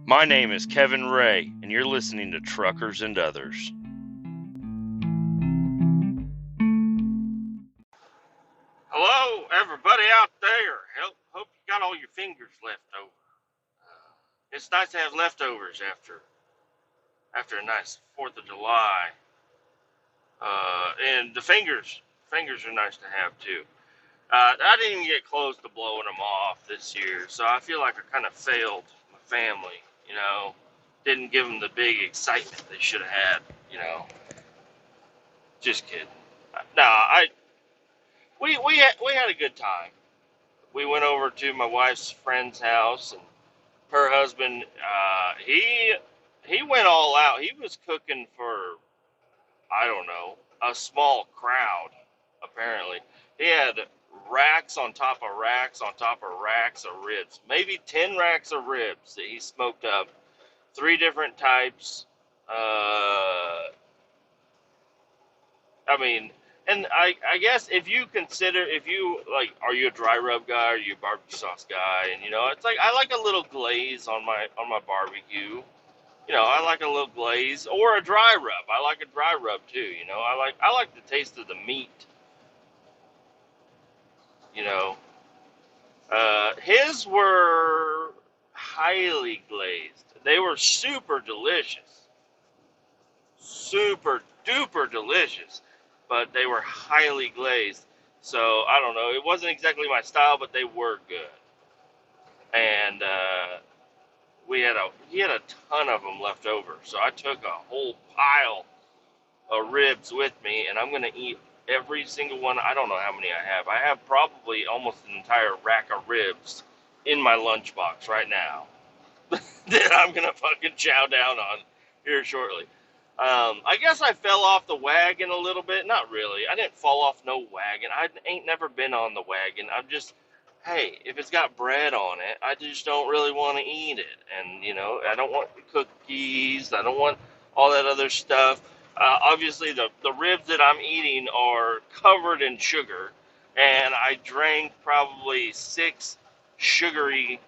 My name is Kevin Ray, and you're listening to Truckers and Others. Hello, everybody out there. Hope you got all your fingers left over. It's nice to have leftovers after a nice 4th of July. And the fingers are nice to have too. I didn't even get close to blowing them off this year, so I feel like I kind of failed my family. Didn't give them the big excitement they should have had. Just kidding. No, we had a good time. We went over to my wife's friend's house, and her husband, he went all out. He was cooking for, I don't know, a small crowd. Apparently, he had racks on top of racks on top of racks of ribs. Maybe 10 racks of ribs that he smoked up. 3 different types. I mean, and I guess if you are you a dry rub guy, or are you a barbecue sauce guy? And it's like I like a little glaze on my barbecue. I like a little glaze or a dry rub. I like a dry rub too. I like the taste of the meat. His were highly glazed. They were super delicious, super duper delicious, but they were highly glazed. So I don't know. It wasn't exactly my style, but they were good. And he had a ton of them left over. So I took a whole pile of ribs with me, and I'm gonna eat every single one. I don't know how many I have. I have probably almost an entire rack of ribs in my lunchbox right now that I'm gonna fucking chow down on here shortly. I guess I fell off the wagon a little bit. Not really. I didn't fall off no wagon. I ain't never been on the wagon. I'm just, hey, if it's got bread on it, I just don't really want to eat it. And, I don't want the cookies. I don't want all that other stuff. Obviously, the ribs that I'm eating are covered in sugar. And I drank probably 6 sugary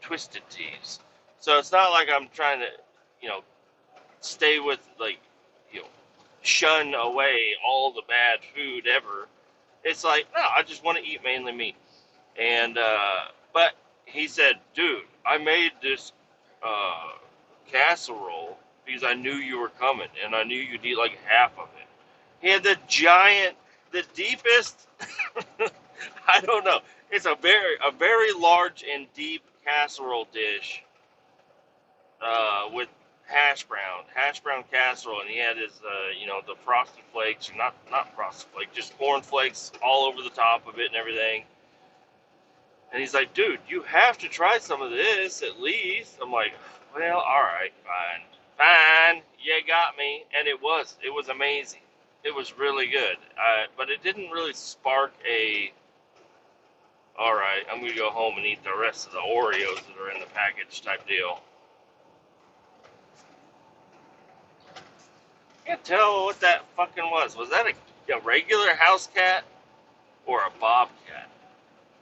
Twisted Teas. So it's not like I'm trying to, stay with, shun away all the bad food ever. It's like, no, I just want to eat mainly meat. And, but he said, dude, I made this, casserole because I knew you were coming and I knew you'd eat like half of it. He had the deepest, I don't know. It's a very large and deep casserole dish, with hash brown casserole, and he had his, the frosted flakes, or not frosted flakes, just corn flakes all over the top of it and everything. And he's like, dude, you have to try some of this at least. I'm like, well, all right, fine, you got me. And it was amazing. It was really good, but it didn't really spark all right, I'm gonna go home and eat the rest of the Oreos that are in the package type deal. Can't tell what that fucking was. Was that a regular house cat or a bobcat?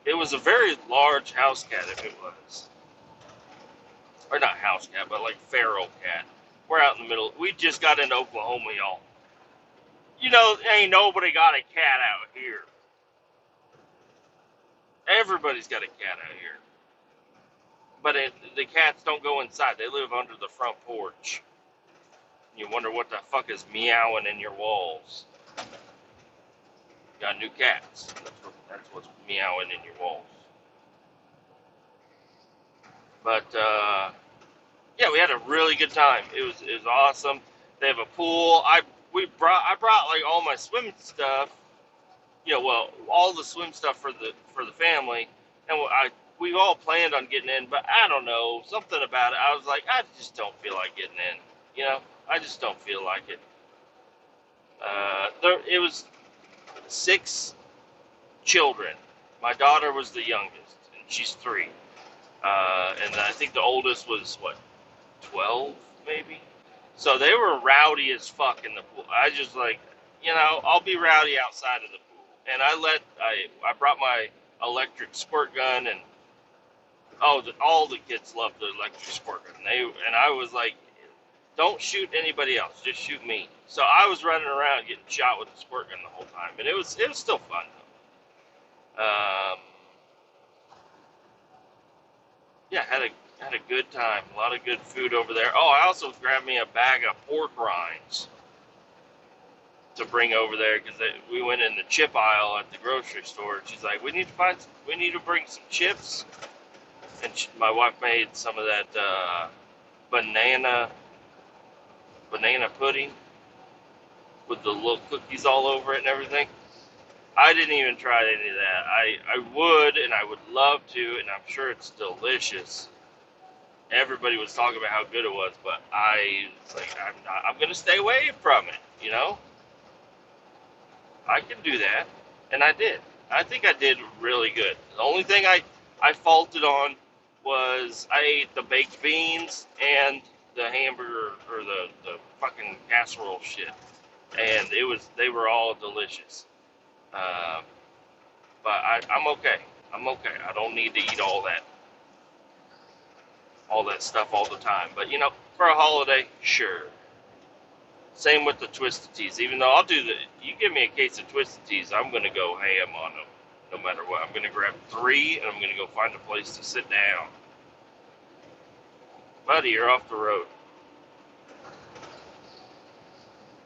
It was a very large house cat if it was. Or not house cat, but like feral cat. We're out in the middle. We just got into Oklahoma, y'all. Ain't nobody got a cat out here. Everybody's got a cat out here. But the cats don't go inside. They live under the front porch. You wonder what the fuck is meowing in your walls. You got new cats. That's what's meowing in your walls. But yeah, we had a really good time. It was awesome. They have a pool. I brought like all my swim stuff. All the swim stuff for the family, and we all planned on getting in, but I don't know, something about it. I was like, I just don't feel like getting in. I just don't feel like it. It was 6 children. My daughter was the youngest, and she's 3. And I think the oldest was, 12, maybe? So they were rowdy as fuck in the pool. I just I'll be rowdy outside of the pool. And I brought my electric squirt gun, and all the kids love the electric squirt gun. And I was like, don't shoot anybody else, just shoot me. So I was running around getting shot with the squirt gun the whole time, and it was still fun though. Yeah, had a good time. A lot of good food over there. Oh, I also grabbed me a bag of pork rinds to bring over there because we went in the chip aisle at the grocery store. She's like, we need to bring some chips, and my wife made some of that banana pudding with the little cookies all over it and everything. I didn't even try any of that. I would, and I would love to, and I'm sure it's delicious. Everybody was talking about how good it was, but I'm going to stay away from it, you know? I can do that, and I did. I think I did really good. The only thing I faulted on was I ate the baked beans and the hamburger, or the fucking casserole shit, and they were all delicious. Uh, but I'm okay. I'm okay. I don't need to eat all that stuff all the time. But you know, for a holiday, sure. Same with the Twisted Teas. Even though you give me a case of Twisted Teas, I'm gonna go ham on them, no matter what. I'm gonna grab 3, and I'm gonna go find a place to sit down. Buddy, you're off the road.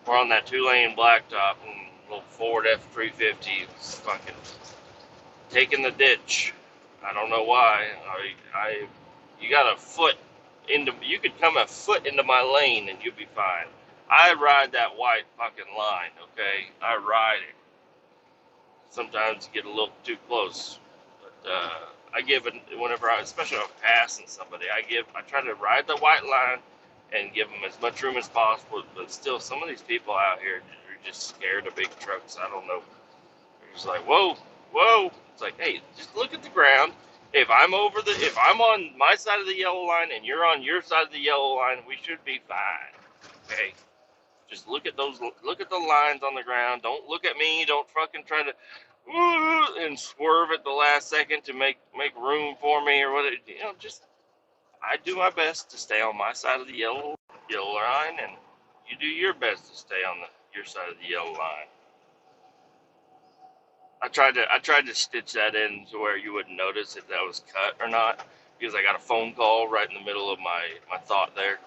We're on that 2-lane blacktop, and little Ford F-350 is fucking taking the ditch. I don't know why. You got a foot you could come a foot into my lane and you'll be fine. I ride that white fucking line, okay? I ride it. Sometimes you get a little too close, but I give it whenever especially if I'm passing somebody. I try to ride the white line and give them as much room as possible. But still, some of these people out here are just scared of big trucks. I don't know. They're just like, whoa, whoa. It's like, hey, just look at the ground. If I'm on my side of the yellow line and you're on your side of the yellow line, we should be fine. Okay? Just look at the lines on the ground. Don't look at me. Don't fucking try to and swerve at the last second to make room for me or whatever. You know, just I do my best to stay on my side of the yellow line, and you do your best to stay on your side of the yellow line. I tried to stitch that in to where you wouldn't notice if that was cut or not, because I got a phone call right in the middle of my thought there.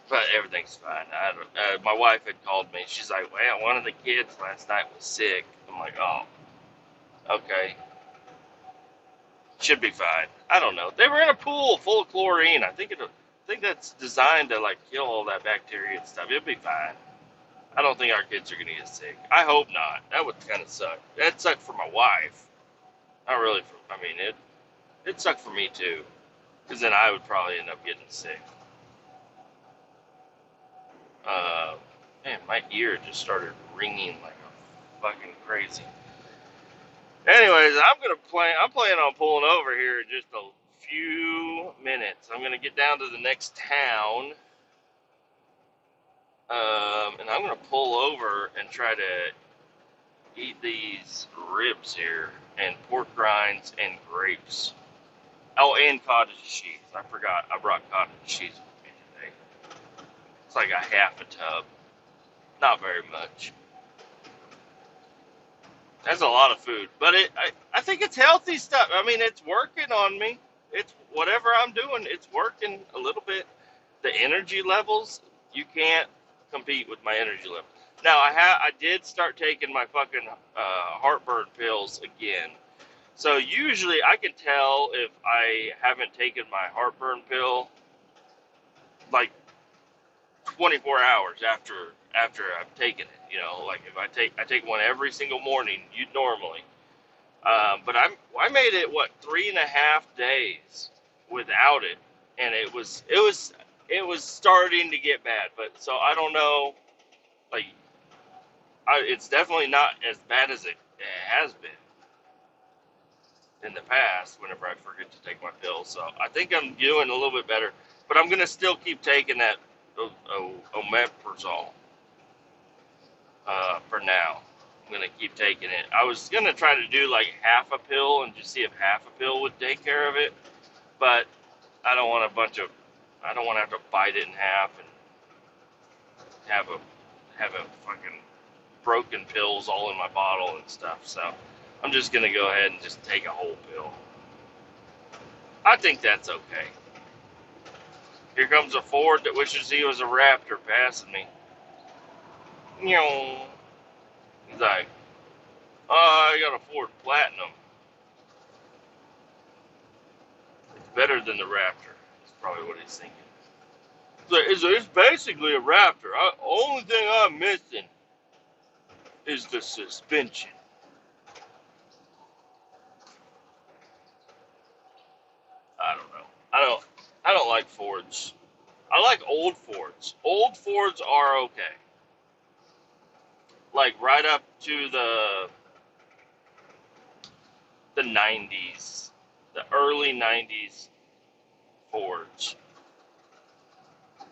But everything's fine. My wife had called me. She's like, well, one of the kids last night was sick. I'm like, oh, okay. Should be fine. I don't know. They were in a pool full of chlorine. I think that's designed to like kill all that bacteria and stuff. It'll be fine. I don't think our kids are gonna get sick. I hope not. That would kind of suck. That sucked for my wife. Not really for. I mean, it sucked for me too, because then I would probably end up getting sick. Man, my ear just started ringing like a fucking crazy. Anyways, I'm planning on pulling over here in just a few minutes. I'm gonna get down to the next town, and I'm gonna pull over and try to eat these ribs here and pork rinds and grapes. Oh, and cottage cheese. I forgot. I brought cottage cheese with me today. It's like a half a tub. Not very much. That's a lot of food, but I think it's healthy stuff. I mean, it's working on me. It's whatever I'm doing. It's working a little bit. The energy levels, you can't compete with my energy level. Now I did start taking my fucking heartburn pills again. So usually I can tell if I haven't taken my heartburn pill like 24 hours after I've taken it. You know, like if I take one every single morning, normally. But I made it 3.5 days without it, and it was starting to get bad. But so I don't know, like it's definitely not as bad as it has been in the past. Whenever I forget to take my pills, so I think I'm doing a little bit better. But I'm gonna still keep taking that omeprazole for now. I'm gonna keep taking it. I was gonna try to do like half a pill and just see if half a pill would take care of it. but I don't want to have to bite it in half and have a fucking broken pills all in my bottle and stuff. So I'm just gonna go ahead and just take a whole pill. I think that's okay. Here comes a Ford that wishes he was a Raptor passing me. You know, he's like, oh, I got a Ford Platinum. It's better than the Raptor. That's probably what he's thinking. It's basically a Raptor. Only thing I'm missing is the suspension. I don't know. I don't like Fords. I like old Fords. Old Fords are okay. Like right up to the 90s, the early 90s Fords.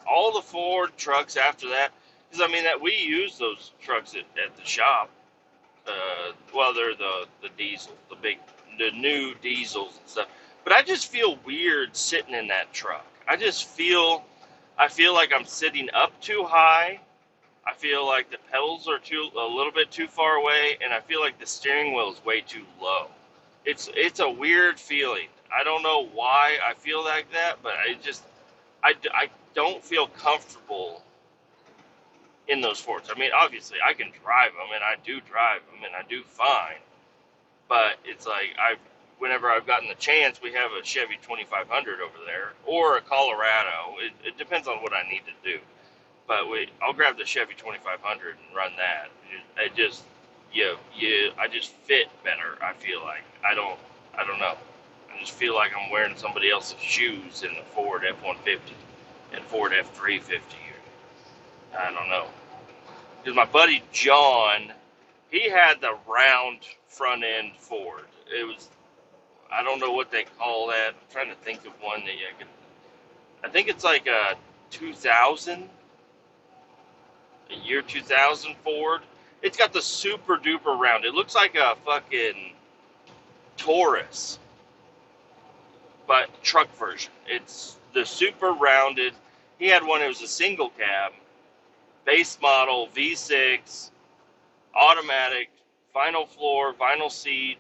All the Ford trucks after that, because I mean that we use those trucks at the shop. Well, they're the diesels, the new diesels and stuff. But I just feel weird sitting in that truck. I feel like I'm sitting up too high. I feel like the pedals are a little bit too far away, and I feel like the steering wheel is way too low. It's a weird feeling. I don't know why I feel like that, but I don't feel comfortable in those Fords. I mean, obviously, I can drive them, and I do drive them, and I do fine. But it's like whenever I've gotten the chance, we have a Chevy 2500 over there, or a Colorado. It depends on what I need to do. But I'll grab the Chevy 2500 and run that. I just fit better. I feel like I don't know. I just feel like I'm wearing somebody else's shoes in the Ford F-150 and Ford F-350 here. I don't know. Because my buddy John, he had the round front end Ford. It was, I don't know what they call that. I'm trying to think of one that you could. I think it's like a 2000, a year 2000 Ford. It's got the super duper round. It looks like a fucking Taurus, but truck version. It's the super rounded. He had one. It was a single cab, base model V6, automatic, vinyl floor, vinyl seat.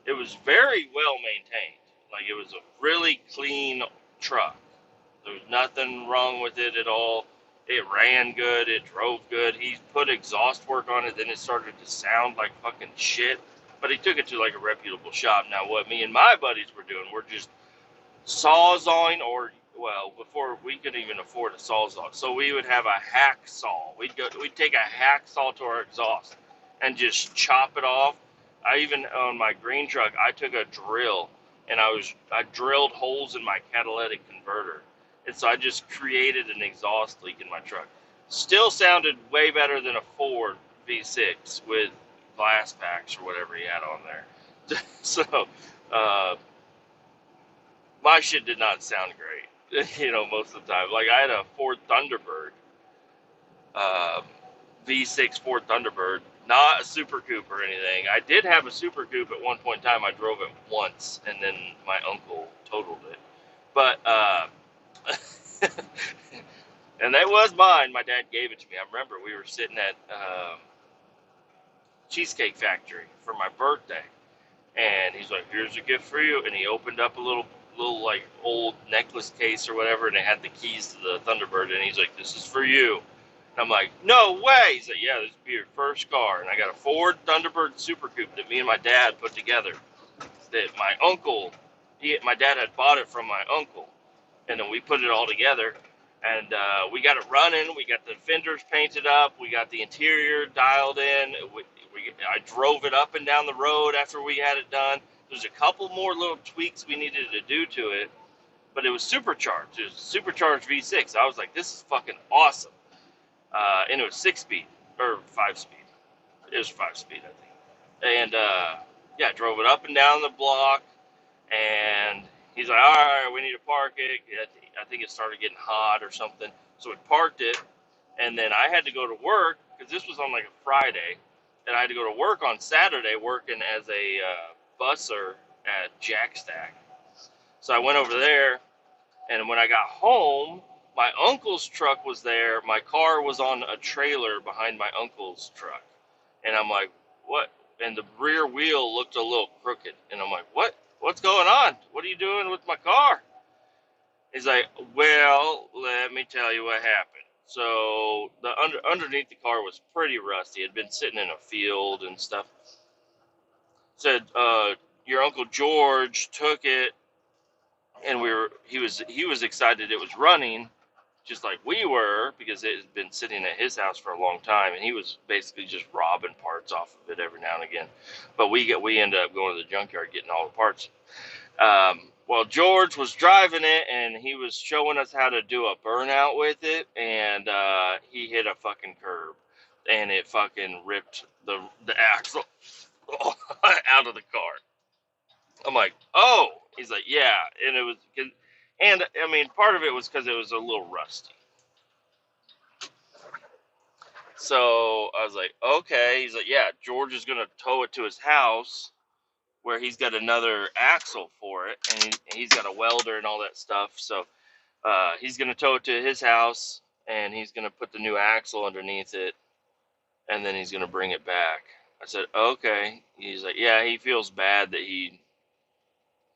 It was very well maintained. Like it was a really clean truck. There was nothing wrong with it at all. It ran good. It drove good. He put exhaust work on it. Then it started to sound like fucking shit. But he took it to like a reputable shop. Now what me and my buddies were doing, we're just sawzawing, or well, before we could even afford a sawzall, so we would have a hacksaw. We'd take a hacksaw to our exhaust and just chop it off. I even on my green truck, I took a drill and I drilled holes in my catalytic converter, and so I just created an exhaust leak in my truck. Still sounded way better than a Ford V6 with glass packs or whatever he had on there. So my shit did not sound great, most of the time. Like I had a Ford Thunderbird, V6 Ford Thunderbird, not a Super Coupe or anything. I did have a Super Coupe at one point in time. I drove it once, and then my uncle totaled it. But, and that was mine. My dad gave it to me. I remember we were sitting at Cheesecake Factory for my birthday, and he's like, "Here's a gift for you," and he opened up a little like old necklace case or whatever, and it had the keys to the Thunderbird, and he's like, "This is for you." And I'm like, "No way." He's like, "Yeah, this will be your first car." And I got a Ford Thunderbird Super Coupe that me and my dad put together, that my dad had bought it from my uncle, and then we put it all together, and we got it running. We got the fenders painted up. We got the interior dialed in. I drove it up and down the road after we had it done. There's a couple more little tweaks we needed to do to it, but it was supercharged. It was a supercharged V6. I was like, this is fucking awesome. And it was 6-speed, or 5-speed. It was 5-speed, I think. And, yeah, I drove it up and down the block, and he's like, all right, we need to park it. I think it started getting hot or something. So we parked it, and then I had to go to work, because this was on like a Friday, and I had to go to work on Saturday working as a busser at Jack Stack. So I went over there, and when I got home, my uncle's truck was there. My car was on a trailer behind my uncle's truck. And I'm like, what? And the rear wheel looked a little crooked. And I'm like, what? What's going on? What are you doing with my car? He's like, well, let me tell you what happened. So the underneath the car was pretty rusty. It had been sitting in a field and stuff. Said, your Uncle George took it, and he was excited it was running, just like we were, because it had been sitting at his house for a long time, and he was basically just robbing parts off of it every now and again. But we ended up going to the junkyard getting all the parts. Well, George was driving it, and he was showing us how to do a burnout with it, and he hit a fucking curb, and it fucking ripped the axle out of the car. I'm like, oh. He's like, yeah, and it was, and I mean, part of it was because it was a little rusty. So I was like, okay. He's like, yeah, George is gonna tow it to his house, where he's got another axle for it, and he's got a welder and all that stuff. So he's gonna tow it to his house, and he's gonna put the new axle underneath it, and then he's gonna bring it back. I said, okay. He's like, yeah, he feels bad that he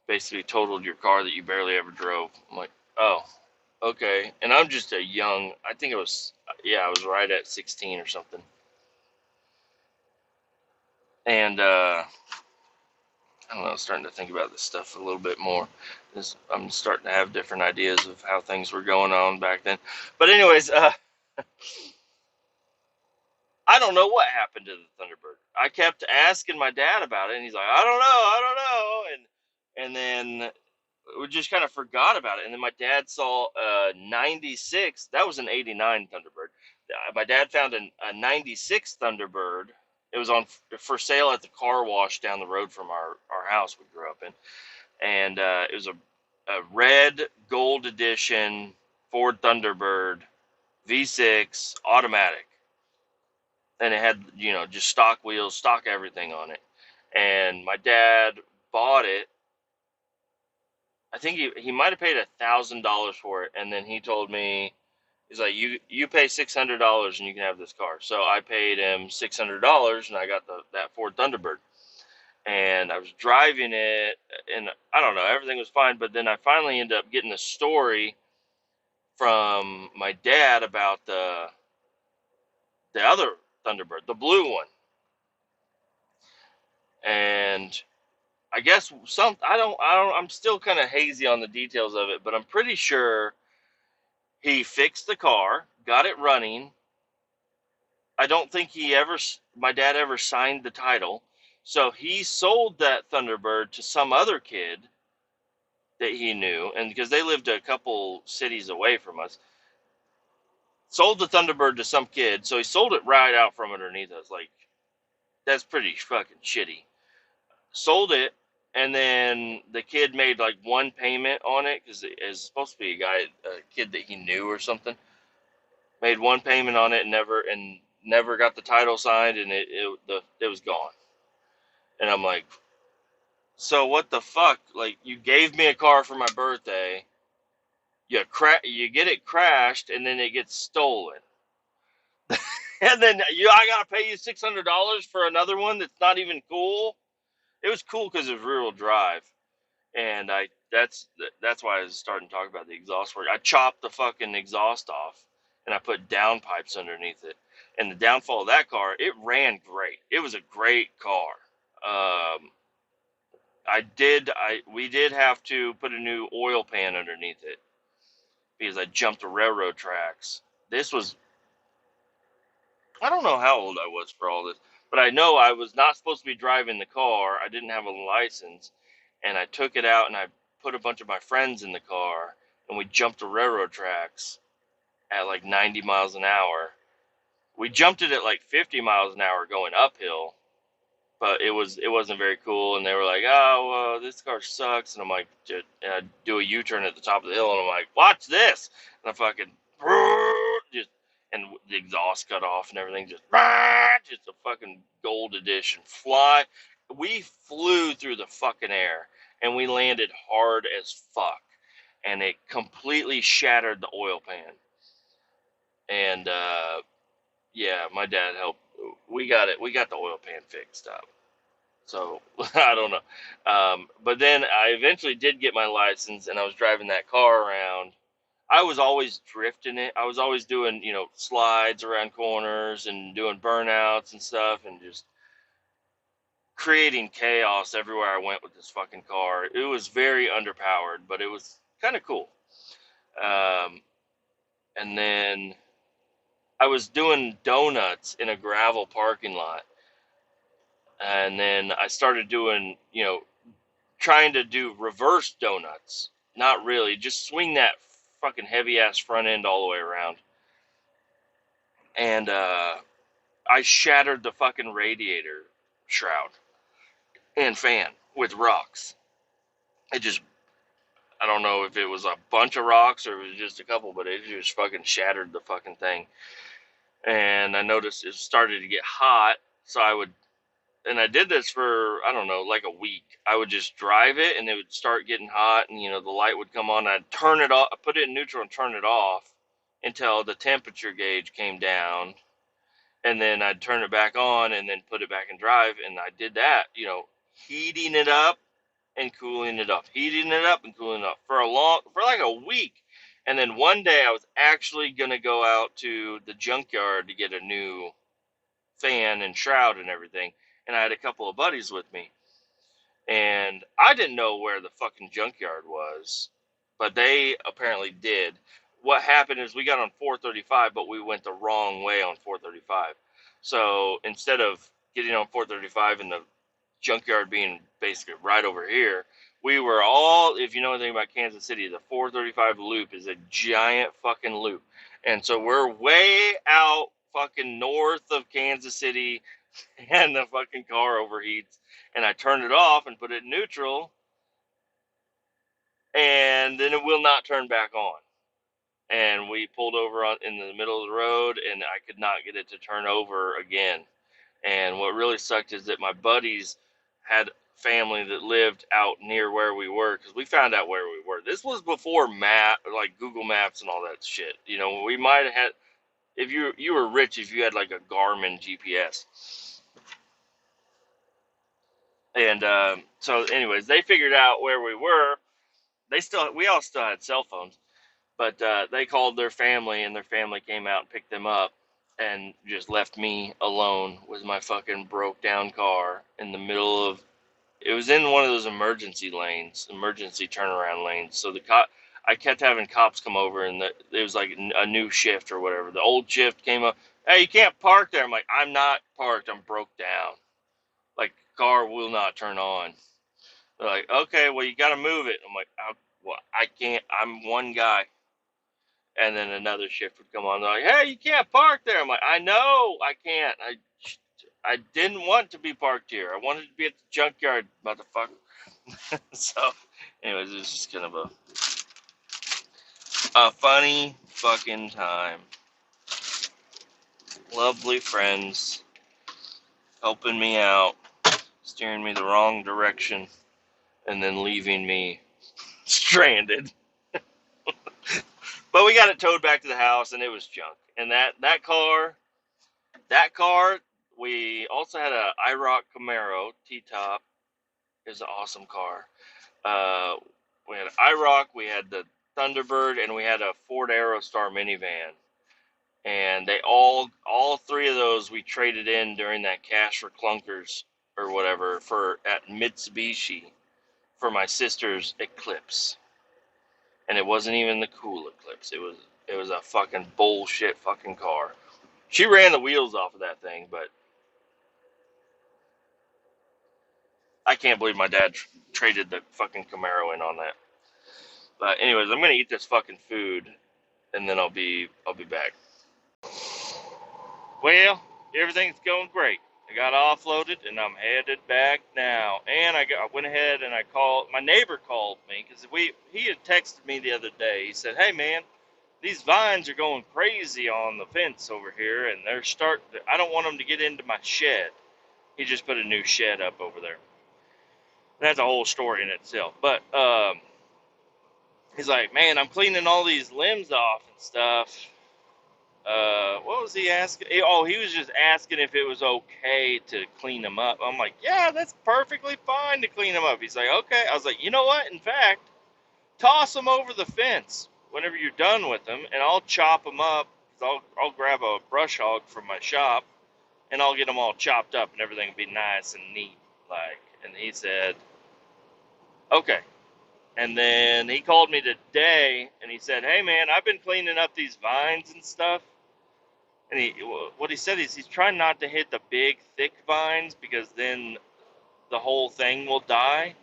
basically totaled your car that you barely ever drove. I'm like, oh, okay. And I'm just I think it was, yeah, I was right at 16 or something. And I don't know, starting to think about this stuff a little bit more. I'm starting to have different ideas of how things were going on back then. But anyways, I don't know what happened to the Thunderbird. I kept asking my dad about it, and he's like, I don't know. And then we just kind of forgot about it. And then my dad saw a 96. That was an 89 Thunderbird. My dad found a 96 Thunderbird. It was on for sale at the car wash down the road from our house we grew up in. And it was a red gold edition Ford Thunderbird V6 automatic. And it had, just stock wheels, stock everything on it. And my dad bought it. I think he might have paid $1,000 for it, and then he told me, he's like, you pay $600 and you can have this car. So I paid him $600 and I got that Ford Thunderbird, and I was driving it, and I don't know, everything was fine. But then I finally ended up getting a story from my dad about the other Thunderbird, the blue one, and I guess I'm still kind of hazy on the details of it, but I'm pretty sure he fixed the car, got it running. I don't think my dad ever signed the title. So he sold that Thunderbird to some other kid that he knew, and because they lived a couple cities away from us, sold the Thunderbird to some kid. So he sold it right out from underneath us. Like, that's pretty fucking shitty. Sold it, and then the kid made like one payment on it because it's supposed to be a kid that he knew or something. Made one payment on it and never got the title signed, and it was gone. And I'm like, so what the fuck? Like, you gave me a car for my birthday, you get it crashed, and then it gets stolen, and then I gotta pay you $600 for another one that's not even cool. It was cool because it was rear-wheel drive, and that's why I was starting to talk about the exhaust work. I chopped the fucking exhaust off, and I put down pipes underneath it. And the downfall of that car, it ran great. It was a great car. We did have to put a new oil pan underneath it because I jumped the railroad tracks. I don't know how old I was for all this, but I know I was not supposed to be driving the car. I didn't have a license, and I took it out and I put a bunch of my friends in the car, and we jumped the railroad tracks at like 90 miles an hour. We jumped it at like 50 miles an hour going uphill, but it wasn't very cool. And they were like, "Oh, well, this car sucks." And I'm like, and I do a U-turn at the top of the hill, and I'm like, "Watch this!" And I fucking just, and the exhaust cut off and everything, just a fucking gold edition fly. We flew through the fucking air, and we landed hard as fuck, and it completely shattered the oil pan. And yeah, my dad helped. We got it. We got the oil pan fixed up. So I don't know. But then I eventually did get my license, and I was driving that car around. I was always drifting it. I was always doing, slides around corners and doing burnouts and stuff, and just creating chaos everywhere I went with this fucking car. It was very underpowered, but it was kind of cool. Um, and then I was doing donuts in a gravel parking lot. And then I started doing, trying to do reverse donuts. Not really, just swing that fucking heavy ass front end all the way around. And I shattered the fucking radiator shroud and fan with rocks. It just, I don't know if it was a bunch of rocks or it was just a couple, but it just fucking shattered the fucking thing. And I noticed it started to get hot, so and I did this for, I don't know, like a week. I would just drive it and it would start getting hot, and the light would come on. I'd turn it off, put it in neutral and turn it off until the temperature gauge came down, and then I'd turn it back on and then put it back in drive. And I did that, heating it up and cooling it up, heating it up and cooling it up for like a week. And then one day I was actually going to go out to the junkyard to get a new fan and shroud and everything. And I had a couple of buddies with me. And I didn't know where the fucking junkyard was, but they apparently did. What happened is we got on 435, but we went the wrong way on 435. So instead of getting on 435 and the junkyard being basically right over here, we were all, if you know anything about Kansas City, the 435 loop is a giant fucking loop. And so we're way out fucking north of Kansas City, and the fucking car overheats, and I turned it off and put it in neutral, and then it will not turn back on. And we pulled over in the middle of the road, and I could not get it to turn over again. And what really sucked is that my buddies had family that lived out near where we were, because we found out where we were. This was before like Google Maps and all that shit. We might have had, if you were rich, if you had like a Garmin GPS. And so, anyways, they figured out where we were. We all still had cell phones, but they called their family, and their family came out and picked them up, and just left me alone with my fucking broke down car in the middle of. It was in one of those emergency turnaround lanes. So I kept having cops come over, and it was like a new shift or whatever. The old shift came up. Hey, you can't park there. I'm like, I'm not parked. I'm broke down. Like, car will not turn on. They're like, okay, well, you got to move it. I'm like, well, I can't. I'm one guy. And then another shift would come on. They're like, hey, you can't park there. I'm like, I know, I can't. I didn't want to be parked here. I wanted to be at the junkyard, motherfucker. So, anyways, it's just kind of a funny fucking time. Lovely friends helping me out, steering me the wrong direction, and then leaving me stranded. But we got it towed back to the house, and it was junk. And that car, we also had a IROC Camaro T-top. It was an awesome car. We had IROC, we had the Thunderbird, and we had a Ford Aerostar minivan. And all three of those we traded in during that Cash for Clunkers or whatever at Mitsubishi for my sister's Eclipse. And it wasn't even the cool Eclipse. It was a fucking bullshit fucking car. She ran the wheels off of that thing, but I can't believe my dad traded the fucking Camaro in on that. But anyways, I'm gonna eat this fucking food, and then I'll be back. Well, everything's going great. I got offloaded, and I'm headed back now. And I went ahead and I called. My neighbor called me because he had texted me the other day. He said, "Hey man, these vines are going crazy on the fence over here, and I don't want them to get into my shed." He just put a new shed up over there. That's a whole story in itself. But he's like, man, I'm cleaning all these limbs off and stuff. What was he asking? Oh, he was just asking if it was okay to clean them up. I'm like, yeah, that's perfectly fine to clean them up. He's like, okay. I was like, you know what? In fact, toss them over the fence whenever you're done with them, and I'll chop them up. I'll grab a brush hog from my shop, and I'll get them all chopped up, and everything will be nice and neat. Like, and he said, okay. And then he called me today, and he said, hey man, I've been cleaning up these vines and stuff. And what he said is he's trying not to hit the big, thick vines because then the whole thing will die,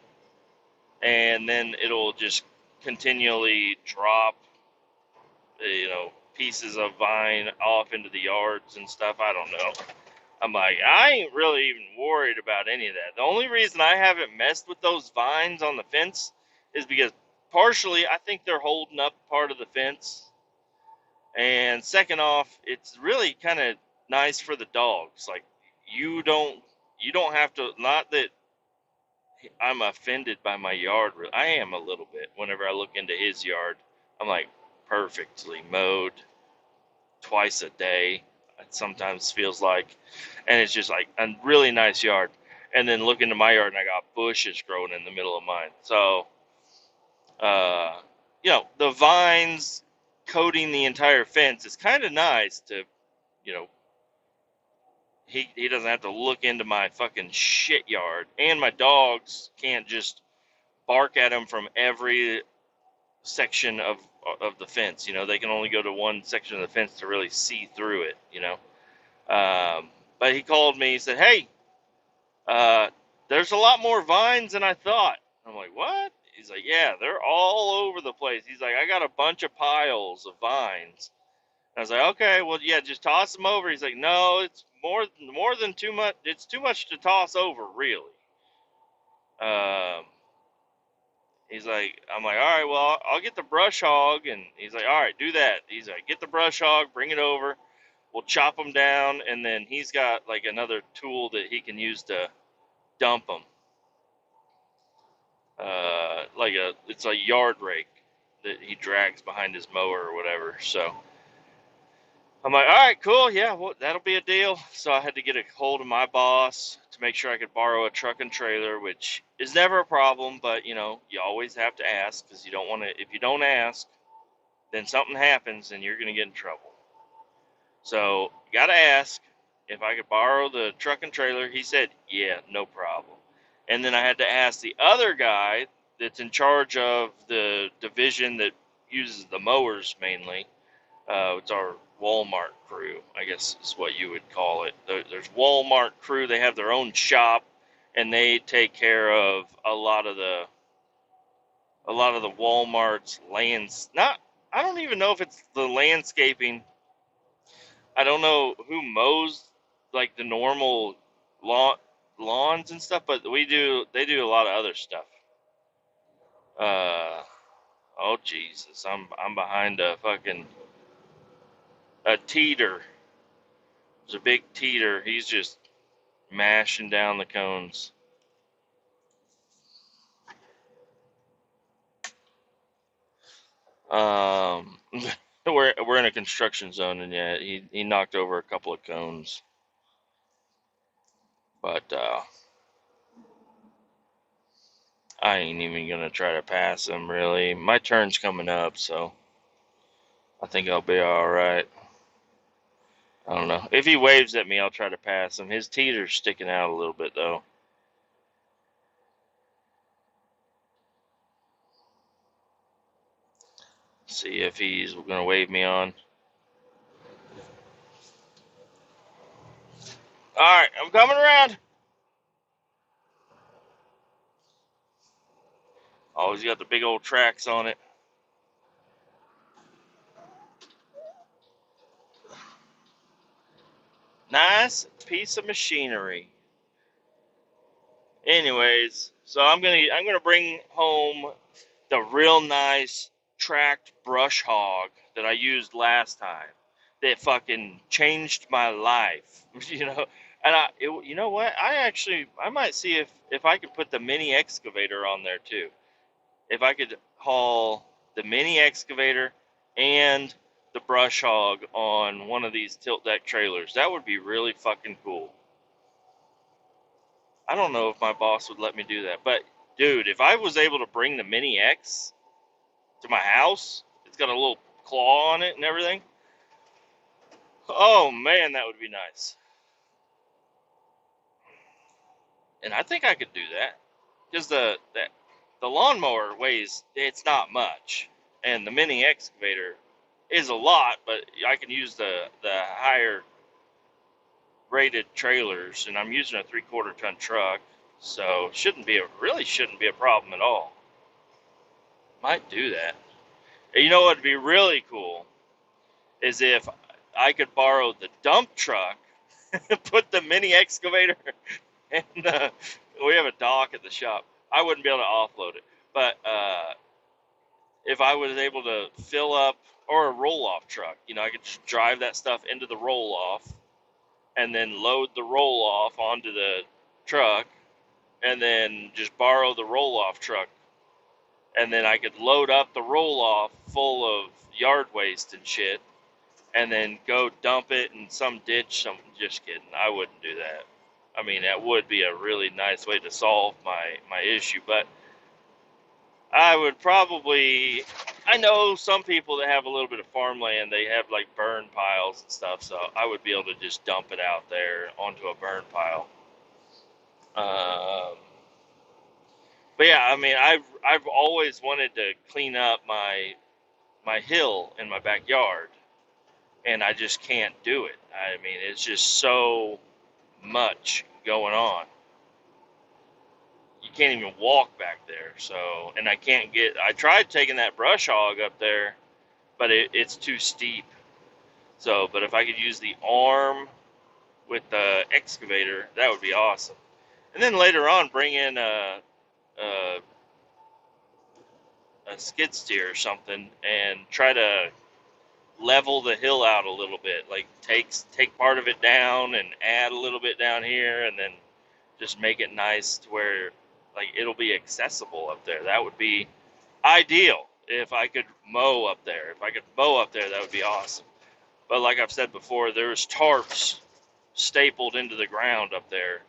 and then it'll just continually drop, pieces of vine off into the yards and stuff. I don't know. I'm like, I ain't really even worried about any of that. The only reason I haven't messed with those vines on the fence is because partially I think they're holding up part of the fence. And second off, it's really kind of nice for the dogs. Like you don't have to, not that I'm offended by my yard. I am a little bit whenever I look into his yard. I'm like perfectly mowed twice a day. It sometimes feels like, and it's just like a really nice yard. And then look into my yard and I got bushes growing in the middle of mine. So, uh, the vines coating the entire fence is kind of nice to, you know, he doesn't have to look into my fucking shit yard. And my dogs can't just bark at him from every section of the fence. They can only go to one section of the fence to really see through it. But he called me. He said, "Hey, uh, there's a lot more vines than I thought." I'm like, "What?" He's like, "Yeah, they're all over the place." He's like, "I got a bunch of piles of vines." I was like, "Okay, well, yeah, just toss them over." He's like, "No, it's more than too much. It's too much to toss over, really." Um, he's like, I'm like, "All right, well, I'll get the brush hog," and he's like, "All right, do that." He's like, "Get the brush hog, bring it over. We'll chop them down," and then he's got like another tool that he can use to dump them. It's a yard rake that he drags behind his mower or whatever. So I'm like, all right, cool, yeah, well, that'll be a deal. So I had to get a hold of my boss to make sure I could borrow a truck and trailer, which is never a problem, but you always have to ask because you don't want to. If you don't ask, then something happens and you're gonna get in trouble. So gotta ask if I could borrow the truck and trailer. He said, yeah, no problem. And then I had to ask the other guy that's in charge of the division that uses the mowers mainly. It's our Walmart crew, I guess is what you would call it. There's Walmart crew. They have their own shop, and they take care of a lot of the Walmart's lands. Not, I don't even know if it's the landscaping. I don't know who mows like the normal lawns and stuff, but we do. They do a lot of other stuff. Uh, oh Jesus, I'm behind a teeter. There's a big teeter. He's just mashing down the cones. Um, we're in a construction zone, and yeah, he knocked over a couple of cones, but I ain't even gonna try to pass him really. My turn's coming up, so I think I'll be all right. I don't know. If he waves at me, I'll try to pass him. His teeter's sticking out a little bit though. See if he's gonna wave me on. All right, I'm coming around. Oh, he's got the big old tracks on it. Nice piece of machinery. Anyways, so I'm gonna bring home the real nice tracked brush hog that I used last time. That fucking changed my life. And you know what? I might see if I could put the mini excavator on there too. If I could haul the mini excavator and the brush hog on one of these tilt deck trailers, that would be really fucking cool. I don't know if my boss would let me do that, but dude, if I was able to bring the mini X to my house, it's got a little claw on it and everything. Oh man, that would be nice. And I think I could do that because the lawnmower weighs, it's not much, and the mini excavator is a lot, but I can use the higher rated trailers, and I'm using a 3/4 ton truck, so really shouldn't be a problem at all. Might do that. And you know what would be really cool is if I could borrow the dump truck, put the mini excavator, and we have a dock at the shop. I wouldn't be able to offload it, but if I was able to fill up, or a roll-off truck, I could just drive that stuff into the roll-off and then load the roll-off onto the truck and then just borrow the roll-off truck, and then I could load up the roll-off full of yard waste and shit and then go dump it in some ditch. Just kidding. I wouldn't do that. I mean, that would be a really nice way to solve my issue, but I would probably, I know some people that have a little bit of farmland, they have like burn piles and stuff, so I would be able to just dump it out there onto a burn pile. But yeah, I mean, I've always wanted to clean up my hill in my backyard, and I just can't do it. I mean, it's just so much going on. You can't even walk back there. So, and I tried taking that brush hog up there, but it's too steep. So, but if I could use the arm with the excavator, that would be awesome. And then later on, bring in a, a skid steer or something and try to level the hill out a little bit. Like take part of it down and add a little bit down here, and then just make it nice to where like it'll be accessible up there. That would be ideal if I could mow up there. If I could mow up there, that would be awesome. But like I've said before, there's tarps stapled into the ground up there.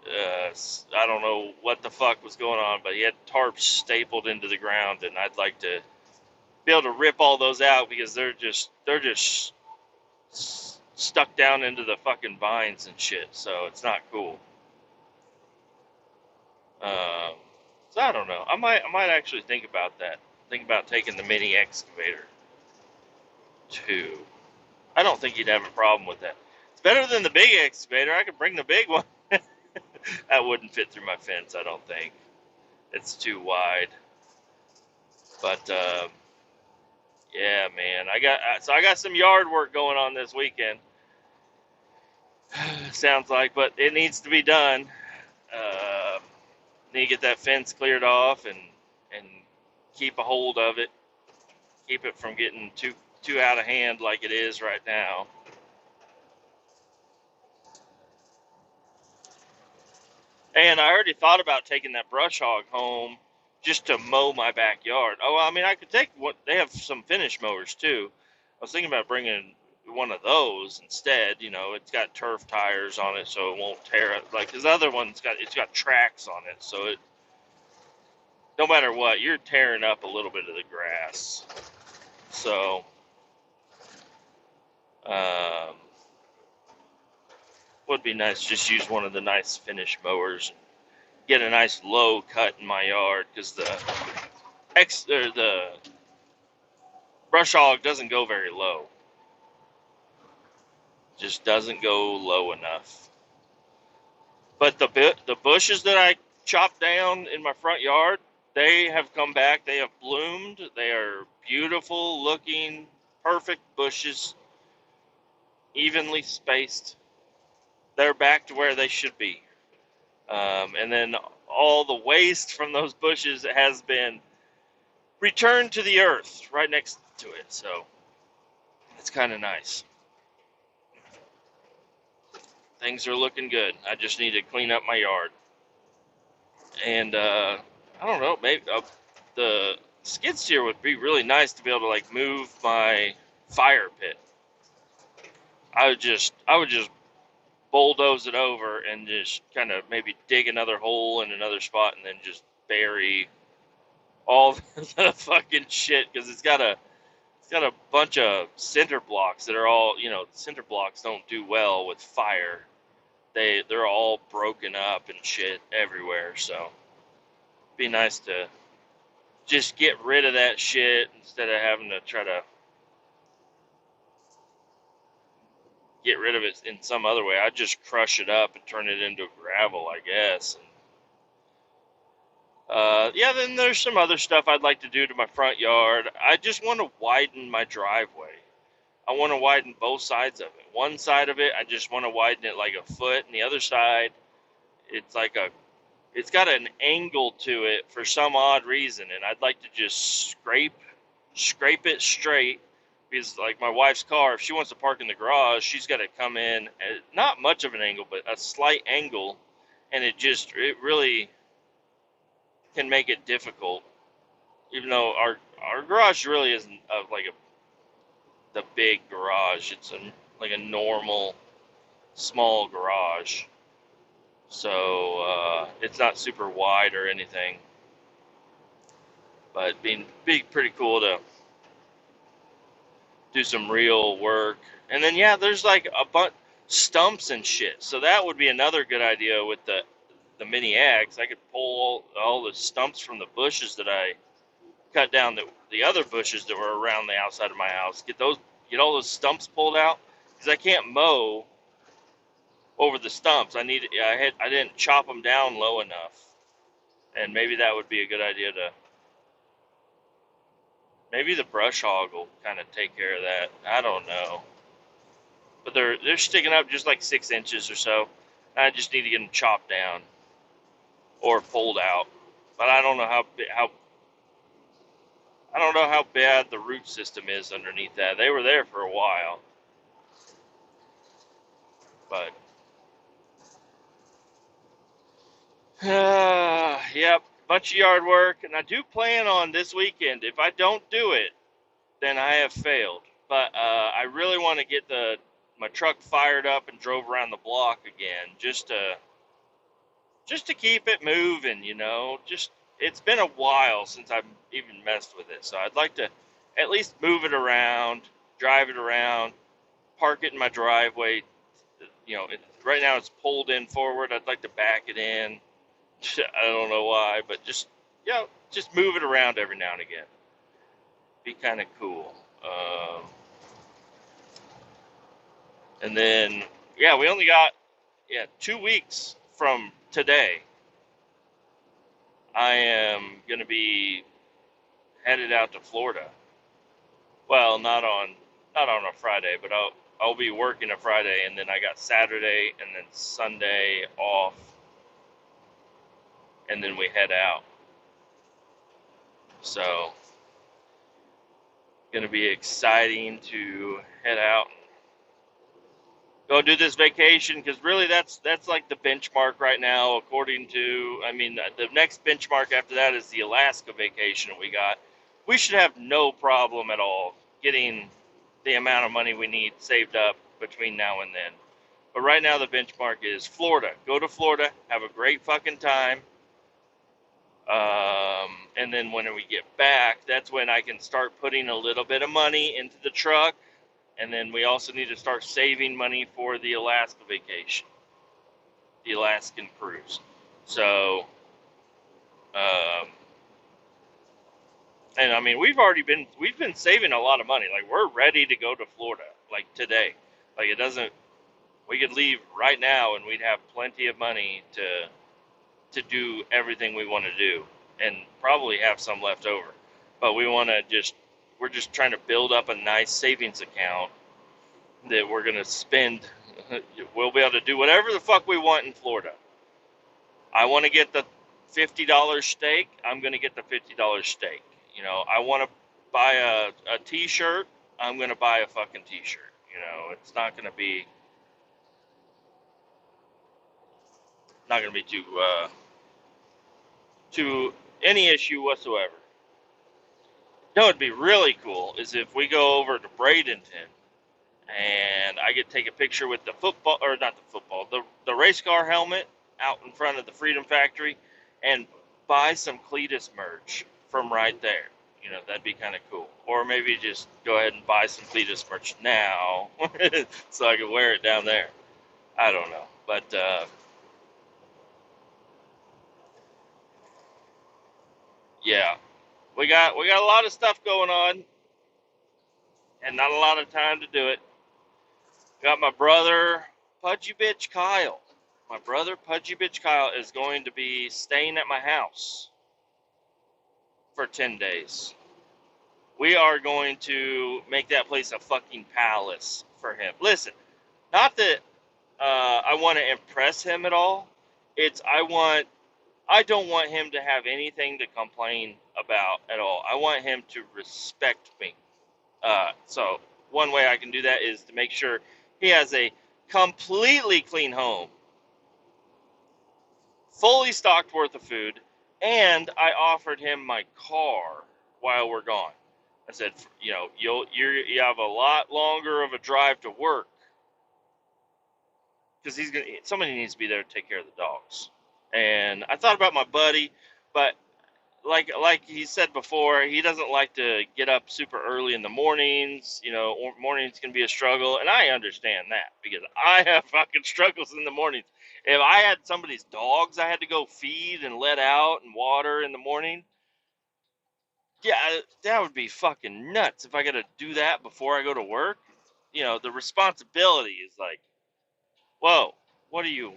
I don't know what the fuck was going on, but he had tarps stapled into the ground, and I'd like to be able to rip all those out because they're just stuck down into the fucking vines and shit. So it's not cool. So I don't know. I might actually think about that. Think about taking the mini excavator too. I don't think you'd have a problem with that. It's better than the big excavator. I could bring the big one. That wouldn't fit through my fence, I don't think. It's too wide. But yeah, man, I got some yard work going on this weekend. Sounds like, but it needs to be done. Need to get that fence cleared off and keep a hold of it. Keep it from getting too out of hand like it is right now. And I already thought about taking that brush hog home just to mow my backyard. Oh, I mean, I could take what they have, some finish mowers too. I was thinking about bringing one of those instead. It's got turf tires on it, so it won't tear it. Like his other one's got tracks on it, so it, no matter what, you're tearing up a little bit of the grass. So, would be nice to just use one of the nice finish mowers and get a nice low cut in my yard, because the brush hog doesn't go very low. Just doesn't go low enough. But the bushes that I chopped down in my front yard, they have come back. They have bloomed. They are beautiful looking, perfect bushes, evenly spaced. They're back to where they should be. And then all the waste from those bushes has been returned to the earth right next to it. So it's kind of nice. things are looking good. I just need to clean up my yard. And I don't know, maybe the skid steer would be really nice to be able to like move my fire pit. I would just bulldoze it over and just kind of maybe dig another hole in another spot and then just bury all the fucking shit because it's got a bunch of cinder blocks that are all, cinder blocks don't do well with fire. They're all broken up and shit everywhere, so it'd be nice to just get rid of that shit instead of having to try to get rid of it in some other way. I'd just crush it up and turn it into gravel, I guess. Yeah, then there's some other stuff I'd like to do to my front yard. I just want to widen my driveway. I want to widen both sides of it. One side of it, I just want to widen it like a foot, and the other side, it's like it's got an angle to it for some odd reason, and I'd like to just scrape it straight. Because like my wife's car, if she wants to park in the garage, she's got to come in at not much of an angle, but a slight angle, and it really can make it difficult. Even though our garage really isn't like the big garage, it's like a normal small garage, so it's not super wide or anything. But be pretty cool to do some real work. And then yeah, there's like a bunch stumps and shit. So that would be another good idea with the mini axe. I could pull all the stumps from the bushes that I cut down, the other bushes that were around the outside of my house. Get all those stumps pulled out because I can't mow over the stumps. I didn't chop them down low enough, and maybe that would be a good idea to. Maybe the brush hog will kind of take care of that. I don't know. But they're sticking up just like 6 inches or so. I just need to get them chopped down or pulled out. But I don't know how bad the root system is underneath that. They were there for a while, but yep, bunch of yard work, and I do plan on this weekend. If I don't do it, then I have failed. But I really want to get my truck fired up and drove around the block again, just to keep it moving. Just it's been a while since I've even messed with it, so I'd like to at least move it around, drive it around, park it in my driveway. Right now it's pulled in forward. I'd like to back it in. I don't know why, but just move it around every now and again. Be kind of cool. And then, yeah, we only got 2 weeks from today. I am gonna be headed out to Florida. Well, not on a Friday, but I'll be working a Friday, and then I got Saturday and then Sunday off, and then we head out. So, gonna be exciting to head out and go do this vacation, because really that's like the benchmark right now. According to, the next benchmark after that is the Alaska vacation that we got. We should have no problem at all getting the amount of money we need saved up between now and then. But right now the benchmark is Florida. Go to Florida, have a great fucking time. And then when we get back, that's when I can start putting a little bit of money into the truck. And then we also need to start saving money for the Alaska vacation, the Alaskan cruise. So, and we've been saving a lot of money. Like, we're ready to go to Florida, like today. Like, we could leave right now and we'd have plenty of money to do everything we want to do, and probably have some left over. But we're just trying to build up a nice savings account that we're going to spend. We'll be able to do whatever the fuck we want in Florida. I want to get the $50 steak. I'm going to get the $50 steak. I want to buy a t-shirt. I'm going to buy a fucking t-shirt. It's not going to be Not going to be to any issue whatsoever. That would be really cool is if we go over to Bradenton and I get to take a picture with the football, or not the football, the race car helmet out in front of the Freedom Factory and buy some Kletus merch from right there. You know, that'd be kind of cool. Or maybe just go ahead and buy some Kletus merch now so I can wear it down there. I don't know. But, yeah, we got a lot of stuff going on and not a lot of time to do it. Got my brother, Pudgy Bitch Kyle. My brother, Pudgy Bitch Kyle, is going to be staying at my house for 10 days. We are going to make that place a fucking palace for him. Listen, not that I want to impress him at all. It's I don't want him to have anything to complain about at all. I want him to respect me. So one way I can do that is to make sure he has a completely clean home, fully stocked worth of food, and I offered him my car while we're gone. I said, you know, you have a lot longer of a drive to work because somebody needs to be there to take care of the dogs. And I thought about my buddy, but like he said before, he doesn't like to get up super early in the mornings. You know, mornings can be a struggle, and I understand that because I have fucking struggles in the mornings. If I had somebody's dogs I had to go feed and let out and water in the morning, yeah, that would be fucking nuts if I got to do that before I go to work. You know, the responsibility is like, whoa, what do you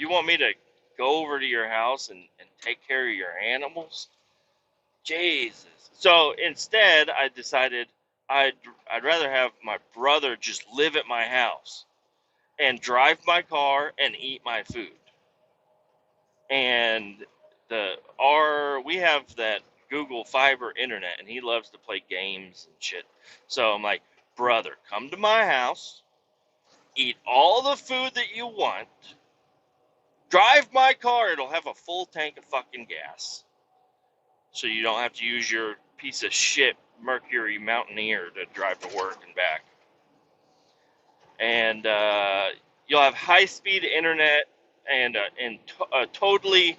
want me to go over to your house and take care of your animals? Jesus. So instead, I decided I'd I'd rather have my brother just live at my house and drive my car and eat my food. And we have that Google Fiber internet, and he loves to play games and shit. So I'm like, brother, come to my house, eat all the food that you want, drive my car. It'll have a full tank of fucking gas, so you don't have to use your piece of shit Mercury Mountaineer to drive to work and back. And you'll have high-speed internet and a totally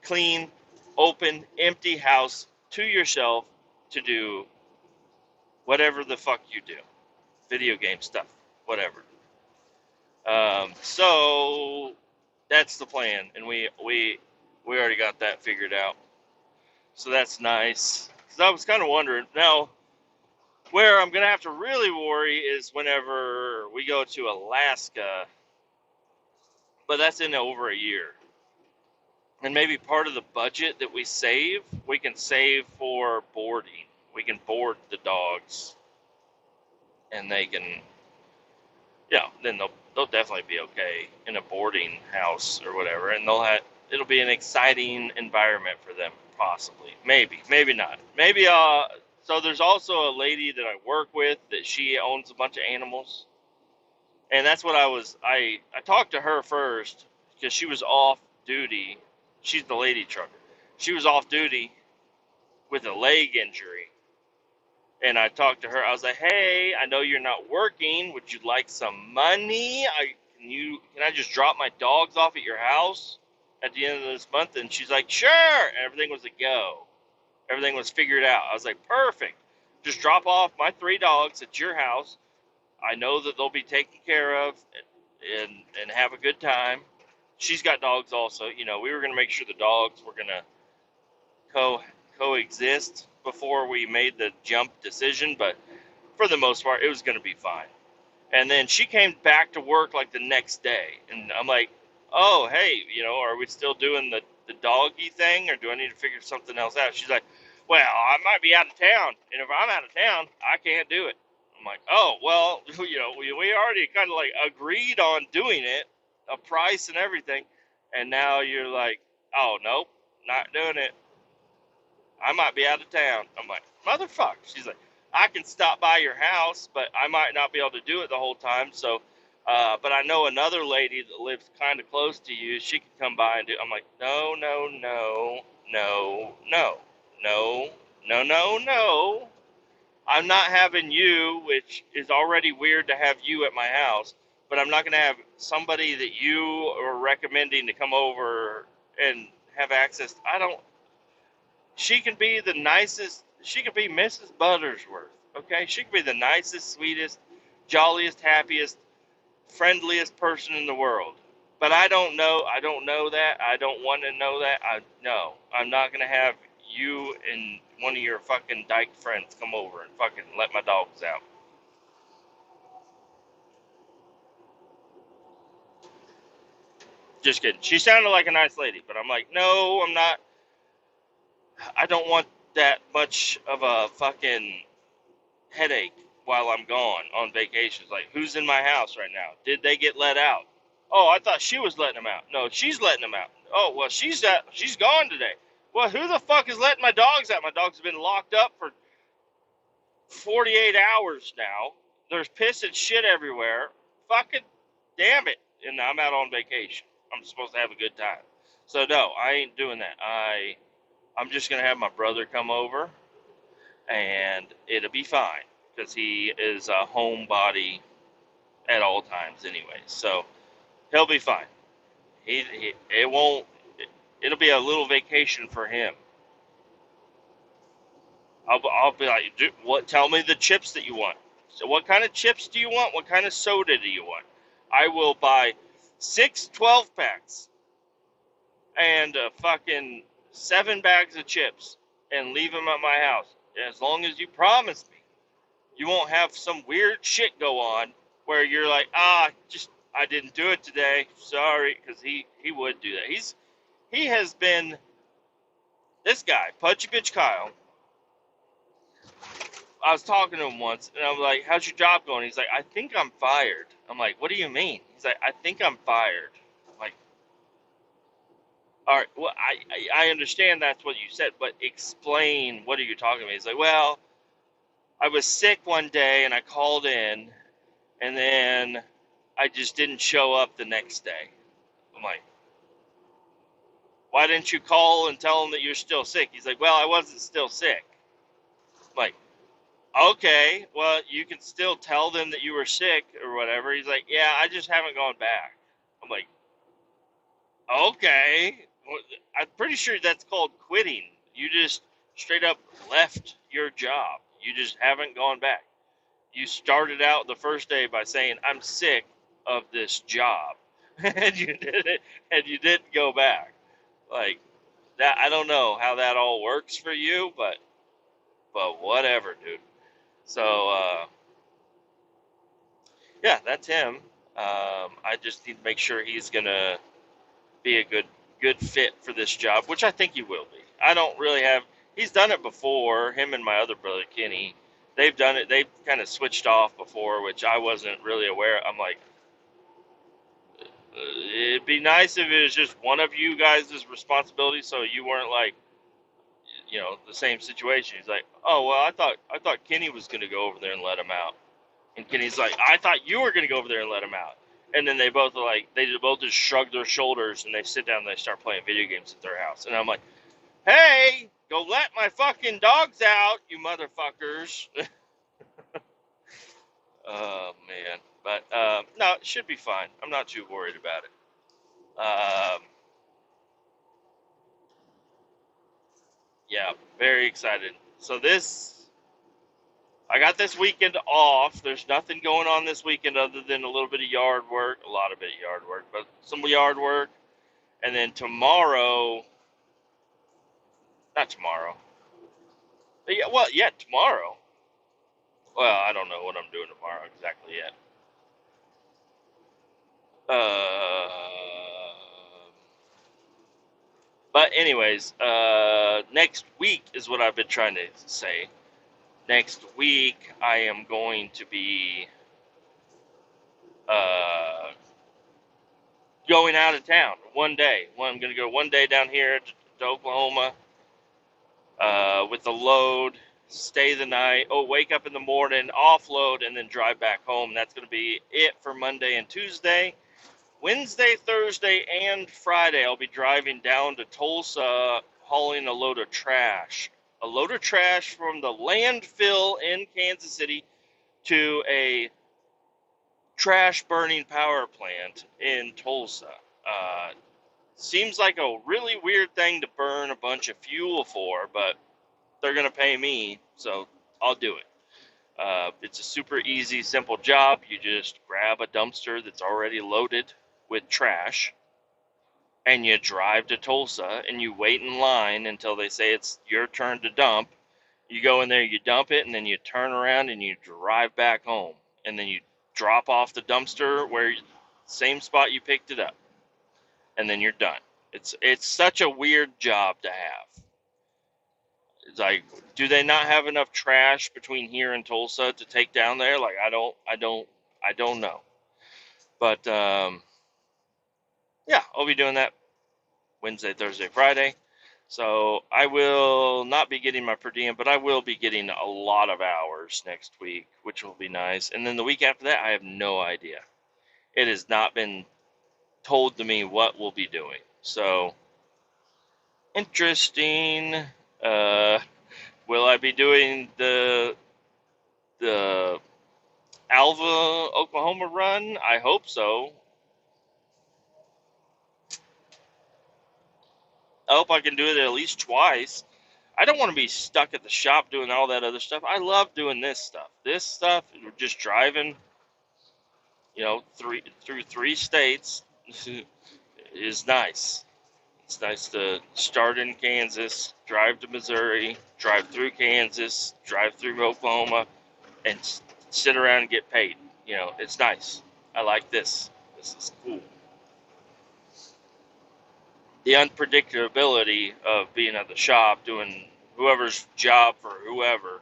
clean, open, empty house to yourself to do whatever the fuck you do, video game stuff, whatever. So that's the plan, and we already got that figured out. So that's nice. Because I was kind of wondering now. Where I'm going to have to really worry is whenever we go to Alaska, but that's in over a year. And maybe part of the budget that we can save for boarding. We can board the dogs, and they can, then they'll definitely be okay in a boarding house or whatever, and it'll be an exciting environment for them, possibly, maybe not, maybe. So there's also a lady that I work with that she owns a bunch of animals, and that's what I talked to her first because she was off duty. She's the lady trucker. She was off duty with a leg injury. And I talked to her. I was like, "Hey, I know you're not working. Would you like some money? Can I just drop my dogs off at your house at the end of this month?" And she's like, "Sure." And everything was a go. Everything was figured out. I was like, "Perfect. Just drop off my 3 dogs at your house. I know that they'll be taken care of and have a good time." She's got dogs also. You know, we were going to make sure the dogs were going to coexist before we made the jump decision, but for the most part, it was going to be fine. And then she came back to work like the next day, and I'm like, "Oh, hey, are we still doing the doggy thing, or do I need to figure something else out?" She's like, "Well, I might be out of town, and if I'm out of town, I can't do it." I'm like, "Oh, well, we already kind of like agreed on doing it, a price and everything, and now you're like, oh, nope, not doing it. I might be out of town." I'm like, "Motherfucker." She's like, "I can stop by your house, but I might not be able to do it the whole time, so But I know another lady that lives kind of close to you. She could come by and do. I'm like, no, no, no, no, no, no, no, no, no. I'm not having you, which is already weird to have you at my house. But I'm not going to have somebody that you are recommending to come over and have access. I don't. She can be the nicest. She could be Mrs. Buttersworth. Okay, she could be the nicest, sweetest, jolliest, happiest, friendliest person in the world. But I don't know. I don't know that. I don't want to know that. No. I'm not gonna have you and one of your fucking dyke friends come over and fucking let my dogs out. Just kidding. She sounded like a nice lady, but I'm like, no, I'm not. I don't want that much of a fucking headache while I'm gone on vacations. Like, who's in my house right now? Did they get let out? Oh, I thought she was letting them out. No, she's letting them out. Oh, well, she's gone today. Well, who the fuck is letting my dogs out? My dogs have been locked up for 48 hours now. There's piss and shit everywhere. Fucking damn it. And I'm out on vacation. I'm supposed to have a good time. So no, I ain't doing that. I'm just gonna have my brother come over and it'll be fine because he is a homebody at all times anyway. So he'll be fine. It won't. It'll be a little vacation for him. I'll be like, what? Tell me the chips that you want. So what kind of chips do you want? What kind of soda do you want? I will buy 6 12-packs and fucking 7 bags of chips and leave them at my house. As long as you promise me you won't have some weird shit go on where you're like, I didn't do it today. Sorry, because he would do that. He has been this guy, Pudgy Bitch Kyle. I was talking to him once, and I was like, "How's your job going?" He's like, "I think I'm fired." I'm like, "What do you mean?" He's like, "I think I'm fired." I'm like, "All right, well, I understand that's what you said, but explain what are you talking about?" He's like, "Well, I was sick one day, and I called in, and then I just didn't show up the next day." I'm like, "Why didn't you call and tell them that you're still sick?" He's like, "Well, I wasn't still sick." I'm like, okay, well, you can still tell them that you were sick or whatever. He's like, yeah, I just haven't gone back. I'm like, okay. Well, I'm pretty sure that's called quitting. You just straight up left your job. You just haven't gone back. You started out the first day by saying, I'm sick of this job. and you did it, and you didn't go back. Like, that, I don't know how that all works for you, but whatever, dude. So, yeah, that's him. I just need to make sure he's gonna be a good fit for this job, which I think he will be. I don't really have. He's done it before. Him and my other brother Kenny, they've done it. They've kind of switched off before, which I wasn't really aware. I'm like, it'd be nice if it was just one of you guys' responsibility, so you weren't like, the same situation. He's like, oh well, I thought Kenny was gonna go over there and let him out. And Kenny's like, I thought you were going to go over there and let him out. And then they both are like, they both just shrug their shoulders and they sit down and they start playing video games at their house. And I'm like, hey, go let my fucking dogs out, you motherfuckers. Oh, man. But, no, it should be fine. I'm not too worried about it. Yeah, very excited. So I got this weekend off. There's nothing going on this weekend other than a little bit of yard work, a lot of bit of yard work, but some yard work. And then tomorrow, not tomorrow. Yeah, well, yeah, tomorrow. Well, I don't know what I'm doing tomorrow exactly yet. But anyways, next week is what I've been trying to say. Next week, I am going to be uh, going out of town one day. I'm going to go one day down here to Oklahoma with a load, stay the night, wake up in the morning, offload, and then drive back home. That's going to be it for Monday and Tuesday. Wednesday, Thursday, and Friday, I'll be driving down to Tulsa, hauling a load of trash. A load of trash from the landfill in Kansas City to a trash burning power plant in Tulsa. Seems like a really weird thing to burn a bunch of fuel for, but they're going to pay me, so I'll do it. It's a super easy, simple job. You just grab a dumpster that's already loaded with trash, and you drive to Tulsa, and you wait in line until they say it's your turn to dump. You go in there, you dump it, and then you turn around and you drive back home. And then you drop off the dumpster where same spot you picked it up. And then you're done. It's such a weird job to have. It's like, do they not have enough trash between here and Tulsa to take down there? Like, I don't know. But yeah, I'll be doing that Wednesday, Thursday, Friday. So I will not be getting my per diem, but I will be getting a lot of hours next week, which will be nice. And then the week after that, I have no idea. It has not been told to me what we'll be doing. So interesting. Will I be doing the Alva, Oklahoma run? I hope so. I hope I can do it at least twice. I don't want to be stuck at the shop doing all that other stuff. I love doing this stuff. This stuff, just driving, through 3 states is nice. It's nice to start in Kansas, drive to Missouri, drive through Kansas, drive through Oklahoma, and sit around and get paid. It's nice. I like this. This is cool. The unpredictability of being at the shop doing whoever's job for whoever.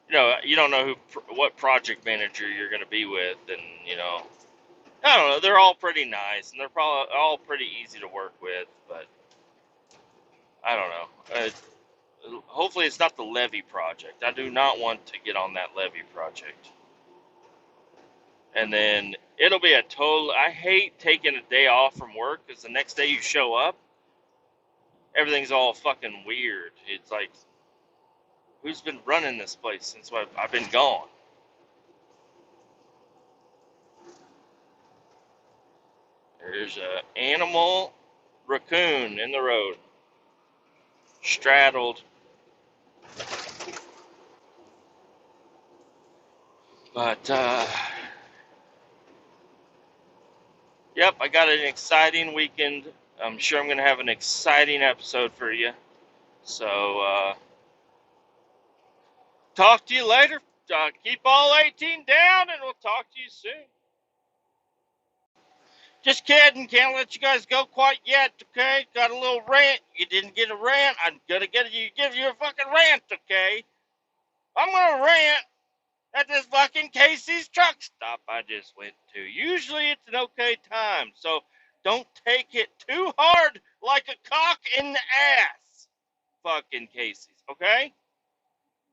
You don't know what project manager you're going to be with, and I don't know. They're all pretty nice, and they're probably all pretty easy to work with, but I don't know. Hopefully, it's not the levy project. I do not want to get on that levy project. And then it'll be a total. I hate taking a day off from work because the next day you show up, everything's all fucking weird. It's like, who's been running this place since I've been gone? There's an animal raccoon in the road, straddled. But, yep, I got an exciting weekend. I'm sure I'm going to have an exciting episode for you. So, talk to you later. Keep all 18 down, and we'll talk to you soon. Just kidding. Can't let you guys go quite yet, okay? Got a little rant. You didn't get a rant. I'm going to give you a fucking rant, okay? I'm going to rant at this fucking Casey's truck stop I just went to. Usually it's an okay time, so don't take it too hard like a cock in the ass. Fucking Casey's, okay?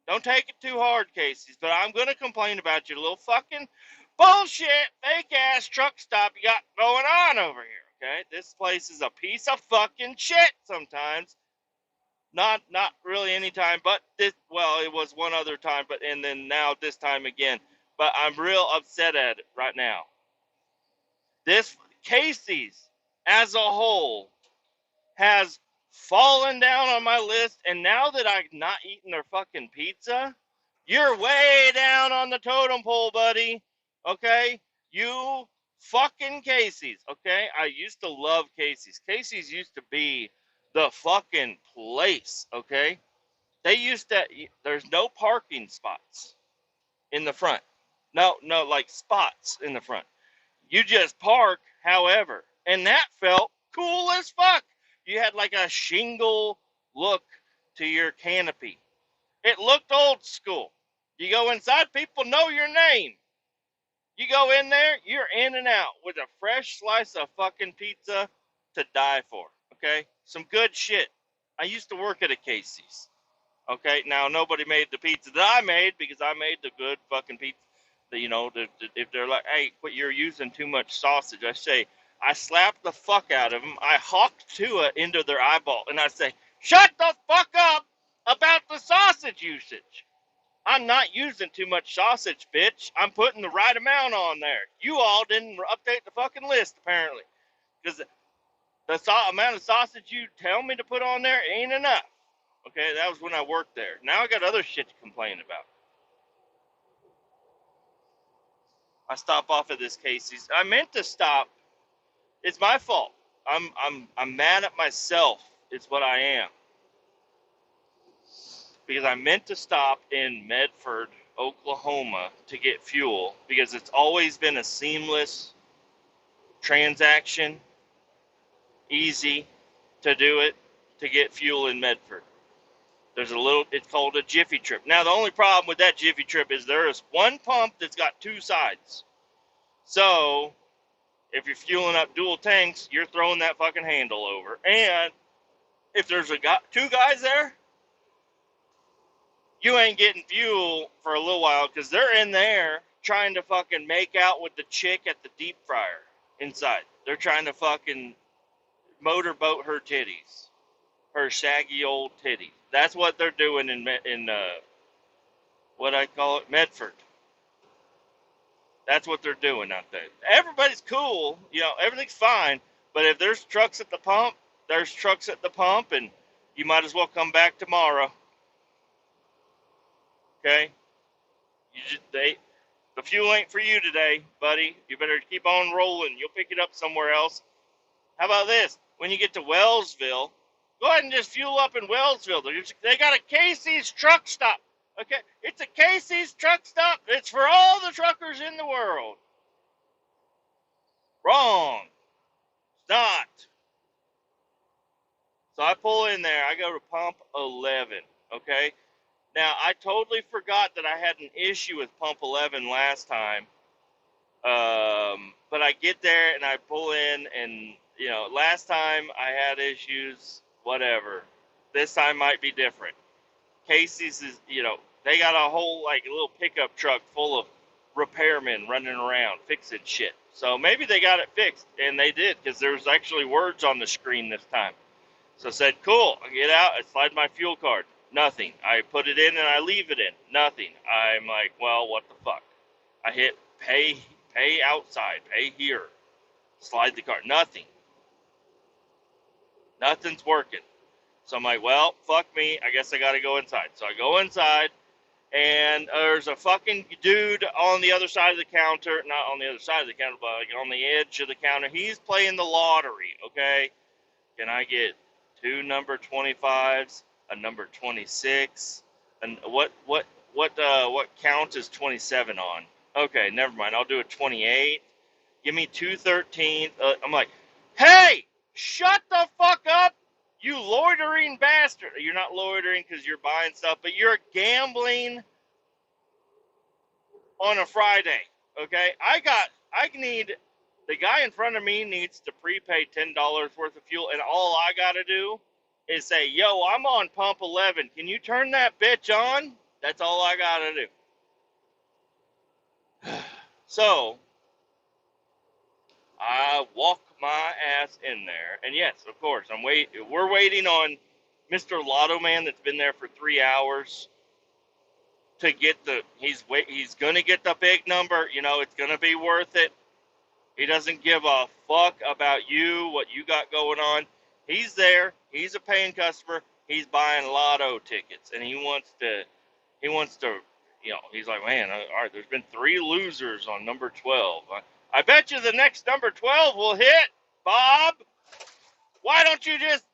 Don't take it too hard, Casey's, but I'm going to complain about your little fucking bullshit, fake-ass truck stop you got going on over here, okay? This place is a piece of fucking shit sometimes. Not really any time, but it was one other time, and then now this time again. But I'm real upset at it right now. This Casey's, as a whole, has fallen down on my list, and now that I've not eaten their fucking pizza, you're way down on the totem pole, buddy. Okay? You fucking Casey's, okay? I used to love Casey's. Casey's used to be the fucking place, okay? There's no parking spots in the front. No, like spots in the front. You just park, however. And that felt cool as fuck. You had like a shingle look to your canopy. It looked old school. You go inside, people know your name. You go in there, you're in and out with a fresh slice of fucking pizza to die for. Okay? Some good shit. I used to work at a Casey's. Okay, now nobody made the pizza that I made because I made the good fucking pizza. If they're like, hey, but you're using too much sausage, I say, I slap the fuck out of them. I hawked to it into their eyeball, and I say, shut the fuck up about the sausage usage. I'm not using too much sausage, bitch. I'm putting the right amount on there. You all didn't update the fucking list, apparently. Because the amount of sausage you tell me to put on there ain't enough. Okay, that was when I worked there. Now I got other shit to complain about. I stop off at this Casey's. I meant to stop. It's my fault. I'm mad at myself. It's what I am. Because I meant to stop in Medford, Oklahoma to get fuel because it's always been a seamless transaction, easy to do it, to get fuel in Medford. It's called a Jiffy Trip. Now, the only problem with that Jiffy Trip is there is one pump that's got two sides. So, if you're fueling up dual tanks, you're throwing that fucking handle over. And if there's two guys there, you ain't getting fuel for a little while because they're in there trying to fucking make out with the chick at the deep fryer inside. They're trying to fucking motorboat her titties, her shaggy old titties. That's what they're doing in what I call it, Medford. That's what they're doing out there. Everybody's cool, everything's fine. But if there's trucks at the pump, there's trucks at the pump, and you might as well come back tomorrow. Okay? The fuel ain't for you today, buddy. You better keep on rolling. You'll pick it up somewhere else. How about this? When you get to Wellsville, go ahead and just fuel up in Wellsville. They got a Casey's truck stop. Okay? It's a Casey's truck stop. It's for all the truckers in the world. Wrong. It's not. So I pull in there. I go to pump 11. Okay? Now, I totally forgot that I had an issue with pump 11 last time. But I get there and I pull in, and last time I had issues, whatever. This time might be different. Casey's is, they got a whole like a little pickup truck full of repairmen running around fixing shit. So maybe they got it fixed, and they did because there was actually words on the screen this time. So I said, cool. I get out, I slide my fuel card. Nothing. I put it in and I leave it in. Nothing. I'm like, well, what the fuck? I hit pay outside, pay here, slide the card. Nothing. Nothing's working. So I'm like, well, fuck me. I guess I got to go inside. So I go inside, and there's a fucking dude on the other side of the counter. Not on the other side of the counter, but like on the edge of the counter. He's playing the lottery, okay? Can I get two number 25s, a number 26, and what count is 27 on? Okay, never mind. I'll do a 28. Give me 213. I'm like, hey, shut the fuck up, you loitering bastard. You're not loitering because you're buying stuff, but you're gambling on a Friday, okay? The guy in front of me needs to prepay $10 worth of fuel, and all I got to do is say, yo, I'm on pump 11. Can you turn that bitch on? That's all I got to do. So, I walk my ass in there, and yes, of course, we're waiting on Mr. Lotto Man that's been there for 3 hours to get he's gonna get the big number. It's gonna be worth it. He doesn't give a fuck about you, what you got going on. He's there. He's a paying customer. He's buying lotto tickets, and he wants to, he's like, man, all right, there's been 3 losers on number 12. I bet you the next number 12 will hit, Bob. Why don't you just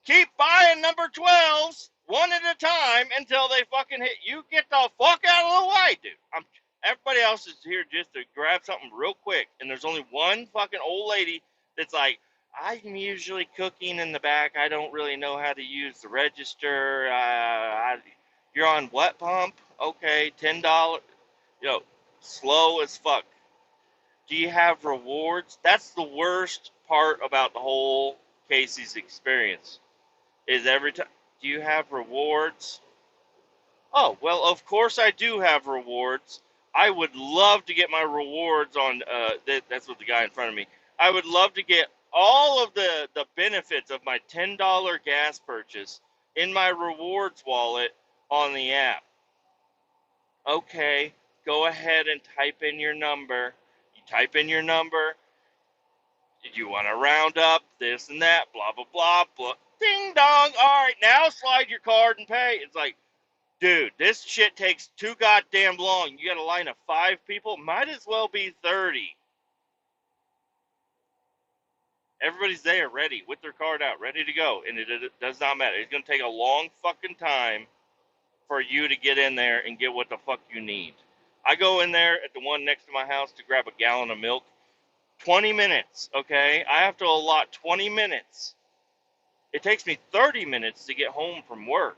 keep buying number 12s one at a time until they fucking hit? You get the fuck out of the way, dude. Everybody else is here just to grab something real quick, and there's only one fucking old lady that's like, I'm usually cooking in the back. I don't really know how to use the register. You're on what pump? Okay, $10. Slow as fuck. Do you have rewards? That's the worst part about the whole Casey's experience. Is every time, do you have rewards? Oh, well, of course I do have rewards. I would love to get my rewards on, that's what the guy in front of me. I would love to get all of the benefits of my $10 gas purchase in my rewards wallet on the app. Okay, go ahead and type in your number. You type in your number. You want to round up this and that, blah, blah, blah, blah. Ding dong. All right, now slide your card and pay. It's like, dude, this shit takes too goddamn long. You got a line of 5 people. Might as well be 30. Everybody's there, ready, with their card out, ready to go. And it does not matter. It's going to take a long fucking time for you to get in there and get what the fuck you need. I go in there at the one next to my house to grab a gallon of milk. 20 minutes, okay? I have to allot 20 minutes. It takes me 30 minutes to get home from work.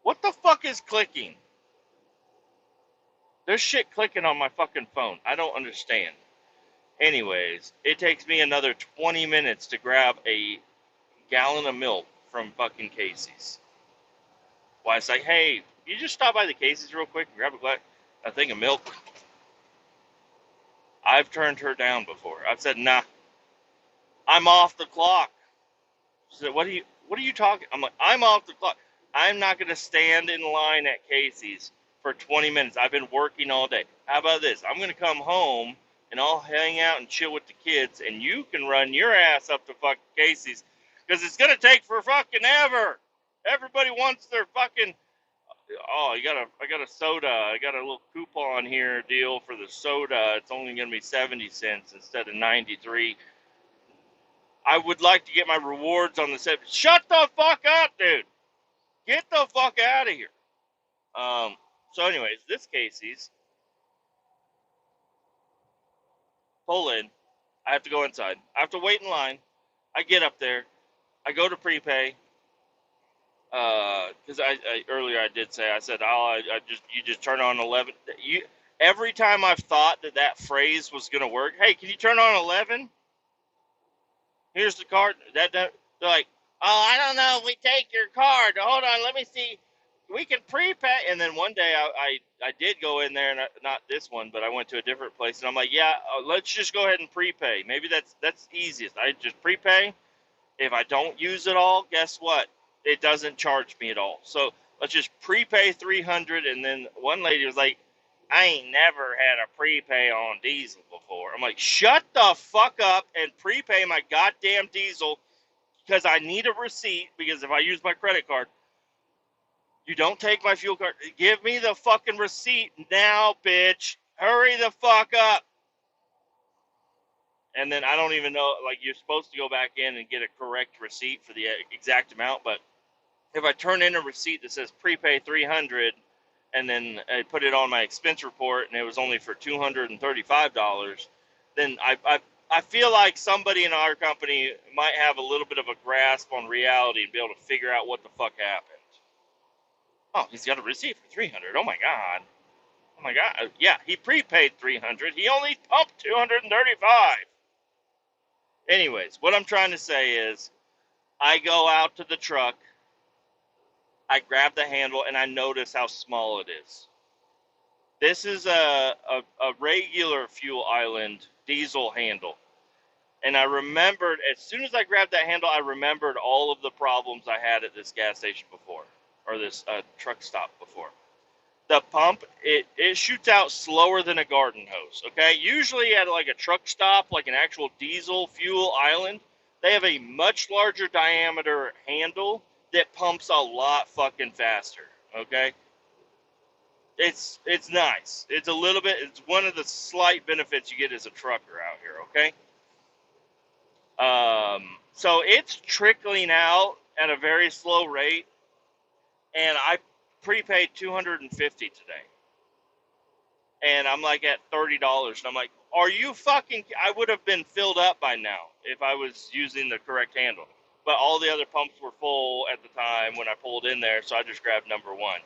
What the fuck is clicking? There's shit clicking on my fucking phone. I don't understand. Anyways, it takes me another 20 minutes to grab a gallon of milk from fucking Casey's. Why, it's like, hey, you just stop by the Casey's real quick and grab a thing of milk? I've turned her down before. I've said, nah, I'm off the clock. She said, what are you talking? I'm like, I'm off the clock. I'm not going to stand in line at Casey's for 20 minutes. I've been working all day. How about this? I'm going to come home and I'll hang out and chill with the kids, and you can run your ass up to fucking Casey's, because it's going to take for fucking ever. Everybody wants their fucking, oh, I got a soda. I got a little coupon here deal for the soda. It's only going to be 70 cents instead of 93. I would like to get my rewards on the set. Shut the fuck up, dude. Get the fuck out of here. So anyways, this Casey's, pull in. I have to go inside. I have to wait in line. I get up there. I go to prepay. Because I earlier I did say, I said, oh, you just turn on 11. Every time I've thought that phrase was gonna work. Hey, can you turn on 11? Here's the card. They're like, oh, I don't know. We take your card. Hold on, let me see. We can prepay. And then one day I did go in there, and not this one, but I went to a different place, and I'm like, yeah, let's just go ahead and prepay. Maybe that's easiest. I just prepay. If I don't use it all, guess what? It doesn't charge me at all. So let's just prepay $300. And then one lady was like, I ain't never had a prepay on diesel before. I'm like, shut the fuck up and prepay my goddamn diesel, because I need a receipt, because if I use my credit card, you don't take my fuel card. Give me the fucking receipt now, bitch. Hurry the fuck up. And then I don't even know, like, you're supposed to go back in and get a correct receipt for the exact amount, but if I turn in a receipt that says prepay $300, and then I put it on my expense report and it was only for $235, then I feel like somebody in our company might have a little bit of a grasp on reality and be able to figure out what the fuck happened. Oh, he's got a receipt for $300. Oh my god. Oh my god. Yeah, he prepaid $300. He only pumped $235. Anyways, what I'm trying to say is, I go out to the truck, I grab the handle, and I notice how small it is. This is a regular Fuel Island diesel handle. And I remembered, as soon as I grabbed that handle, I remembered all of the problems I had at this gas station before, or this truck stop before. The pump, it shoots out slower than a garden hose, okay? Usually at like a truck stop, like an actual diesel Fuel Island, they have a much larger diameter handle that pumps a lot fucking faster, okay? It's nice. It's a little bit, it's one of the slight benefits you get as a trucker out here, okay? So it's trickling out at a very slow rate, and I prepaid $250 today. And I'm like at $30, and I'm like, are you fucking, I would have been filled up by now if I was using the correct handle. But all the other pumps were full at the time when I pulled in there, so I just grabbed number one.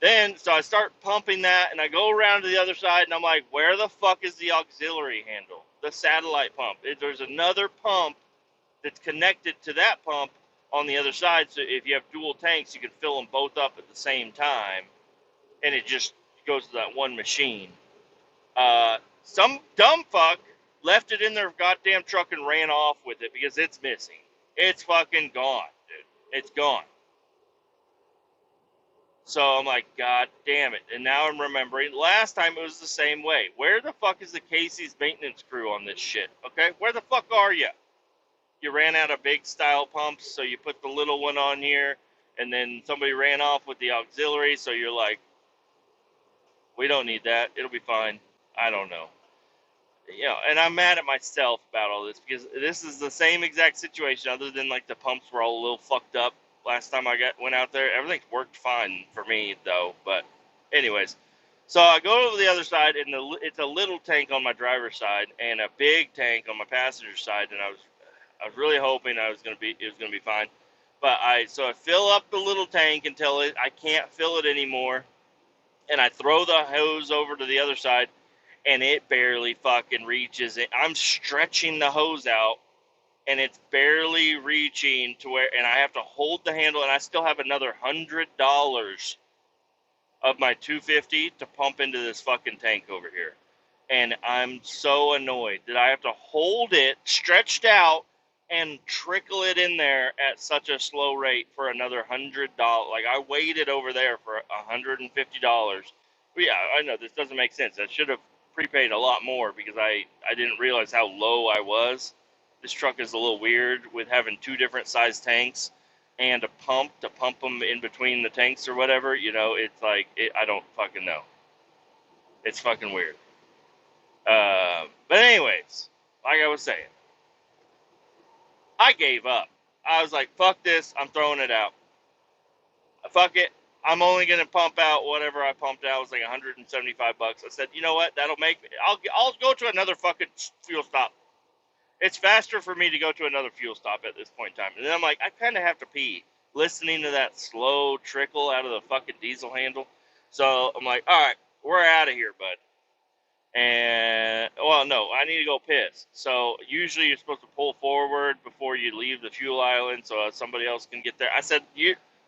Then, so I start pumping that, and I go around to the other side, and I'm like, where the fuck is the auxiliary handle? The satellite pump. There's another pump that's connected to that pump on the other side. So if you have dual tanks, you can fill them both up at the same time, and it just goes to that one machine. Some dumb fuck left it in their goddamn truck and ran off with it because it's missing. It's fucking gone, dude. It's gone. So I'm like, God damn it. And now I'm remembering, last time it was the same way. Where the fuck is the Casey's maintenance crew on this shit? Okay? Where the fuck are you? You ran out of big style pumps, so you put the little one on here, and then somebody ran off with the auxiliary, so you're like, we don't need that. It'll be fine. I don't know. You know, and I'm mad at myself about all this because this is the same exact situation, other than like the pumps were all a little fucked up last time I went out there. Everything's worked fine for me though. But anyways, so I go over the other side, and it's a little tank on my driver's side and a big tank on my passenger side, and I was really hoping it was gonna be fine. But I fill up the little tank until I can't fill it anymore, and I throw the hose over to the other side, and it barely fucking reaches it. I'm stretching the hose out, and it's barely reaching to where, and I have to hold the handle, and I still have another $100 of my $250 to pump into this fucking tank over here. And I'm so annoyed that I have to hold it stretched out and trickle it in there at such a slow rate for another $100. Like, I waited over there for $150. But yeah, I know this doesn't make sense. I should have prepaid a lot more because I didn't realize how low I was. This truck is a little weird with having two different size tanks and a pump to pump them in between the tanks or whatever. You know, it's like, I don't fucking know. It's fucking weird. But anyways, like I was saying, I gave up. I was like, fuck this, I'm throwing it out. Fuck it. I'm only going to pump out whatever I pumped out. It was like $175. I said, you know what? That'll make me. I'll go to another fucking fuel stop. It's faster for me to go to another fuel stop at this point in time. And then I'm like, I kind of have to pee, listening to that slow trickle out of the fucking diesel handle. So I'm like, all right, we're out of here, bud. And, well, no, I need to go piss. So usually you're supposed to pull forward before you leave the fuel island so somebody else can get there. I said,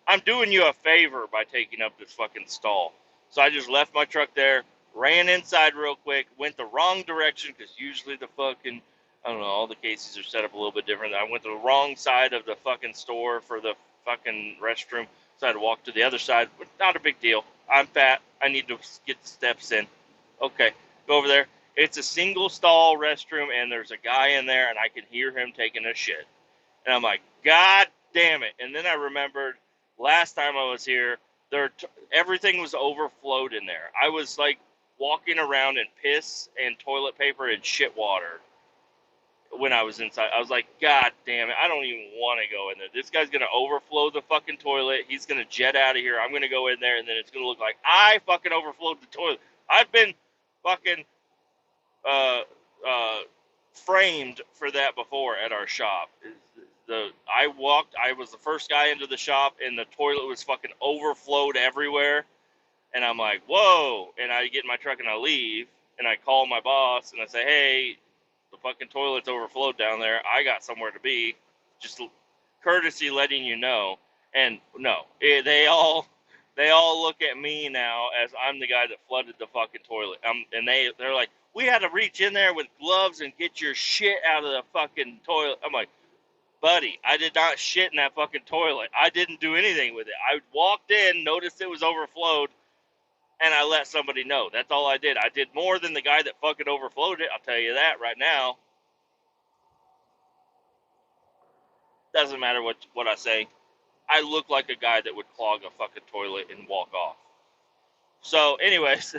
I'm doing you a favor by taking up this fucking stall. So I just left my truck there, ran inside real quick, went the wrong direction because usually the fucking, I don't know, all the cases are set up a little bit different. I went to the wrong side of the fucking store for the fucking restroom, so I had to walk to the other side, but not a big deal. I'm fat. I need to get the steps in. Okay. Go over there. It's a single stall restroom, and there's a guy in there, and I can hear him taking a shit. And I'm like, God damn it. And then I remembered last time I was here, everything was overflowed in there. I was like walking around in piss and toilet paper and shit water when I was inside. I was like, God damn it. I don't even want to go in there. This guy's going to overflow the fucking toilet. He's going to jet out of here. I'm going to go in there, and then it's going to look like I fucking overflowed the toilet. I've been fucking framed for that before at our shop. I was the first guy into the shop, and the toilet was fucking overflowed everywhere. And I'm like, whoa! And I get in my truck and I leave, and I call my boss and I say, hey, the fucking toilet's overflowed down there. I got somewhere to be. Just courtesy letting you know. And no, they all look at me now as I'm the guy that flooded the fucking toilet. And they're like, we had to reach in there with gloves and get your shit out of the fucking toilet. I'm like, buddy, I did not shit in that fucking toilet. I didn't do anything with it. I walked in, noticed it was overflowed, and I let somebody know. That's all I did. I did more than the guy that fucking overflowed it. I'll tell you that right now. Doesn't matter what I say. I look like a guy that would clog a fucking toilet and walk off. So, anyways,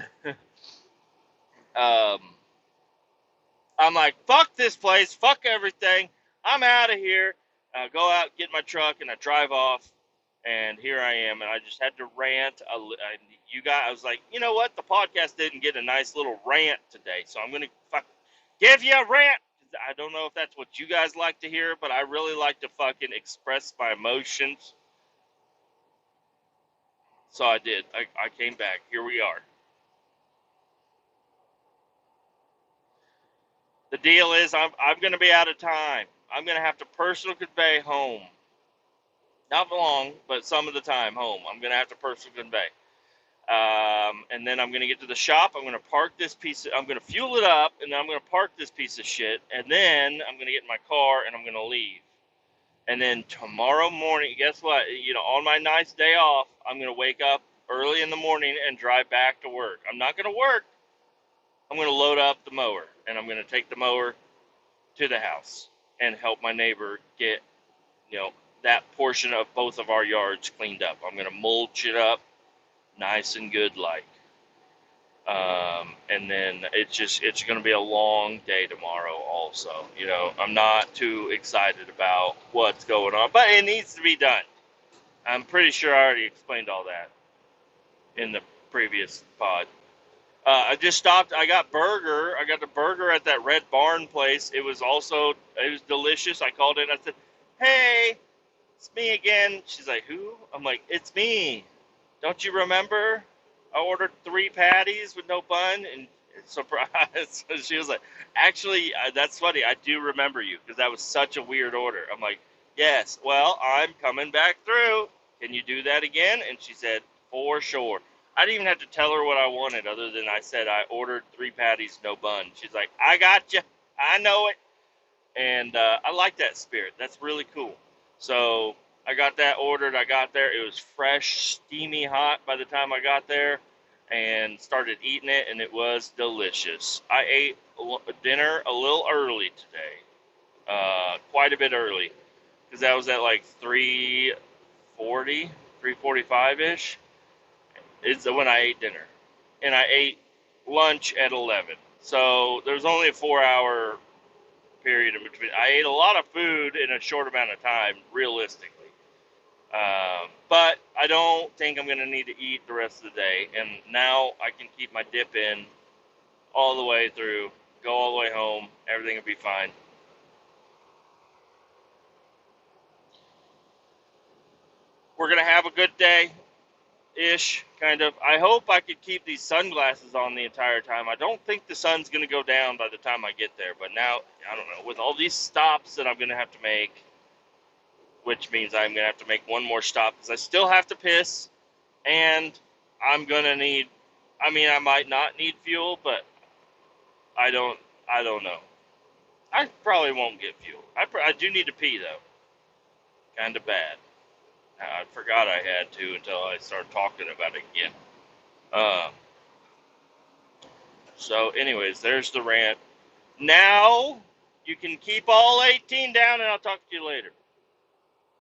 I'm like, fuck this place, fuck everything. I'm out of here. I go out, get my truck, and I drive off. And here I am, and I just had to rant. I was like, you know what? The podcast didn't get a nice little rant today, so I'm gonna give you a rant. I don't know if that's what you guys like to hear, but I really like to fucking express my emotions. So I did. I came back. Here we are. The deal is I'm going to be out of time. I'm going to have to personal convey home. Not long, but some of the time home. I'm going to have to personal convey. And then I'm going to get to the shop. I'm going to park this I'm going to fuel it up, and then I'm going to park this piece of shit. And then I'm going to get in my car, and I'm going to leave. And then tomorrow morning, guess what? On my nice day off, I'm going to wake up early in the morning and drive back to work. I'm not going to work. I'm going to load up the mower, and I'm going to take the mower to the house and help my neighbor get, that portion of both of our yards cleaned up. I'm going to mulch it up nice and good like. And then it's going to be a long day tomorrow also. I'm not too excited about what's going on, but it needs to be done. I'm pretty sure I already explained all that in the previous pod. I just stopped. I got the burger at that Red Barn place. It was delicious. I called in. I said, "Hey, it's me again." She's like, "Who?" I'm like, "It's me. Don't you remember? I ordered 3 patties with no bun." And surprise, she was like, "Actually, that's funny. I do remember you because that was such a weird order." I'm like, "Yes. Well, I'm coming back through. Can you do that again?" And she said, "For sure." I didn't even have to tell her what I wanted other than I said I ordered 3 patties, no bun. She's like, "I got you. I know it." And I like that spirit. That's really cool. So I got that ordered. I got there. It was fresh, steamy hot by the time I got there and started eating it, and it was delicious. I ate dinner a little early today, quite a bit early, because that was at like 3:40, 3:45-ish. It's when I ate dinner. And I ate lunch at 11. So there was only a 4-hour period in between. I ate a lot of food in a short amount of time, realistically. But I don't think I'm going to need to eat the rest of the day. And now I can keep my dip in all the way through, go all the way home. Everything will be fine. We're going to have a good day ish, kind of. I hope I could keep these sunglasses on the entire time. I don't think the sun's going to go down by the time I get there. But now, I don't know. With all these stops that I'm going to have to make, which means I'm going to have to make one more stop because I still have to piss, and I'm going to need, I might not need fuel, but I don't know. I probably won't get fuel. I do need to pee, though. Kind of bad. I forgot I had to until I started talking about it again. Uh, so, anyways, there's the rant. Now, you can keep all 18 down, and I'll talk to you later.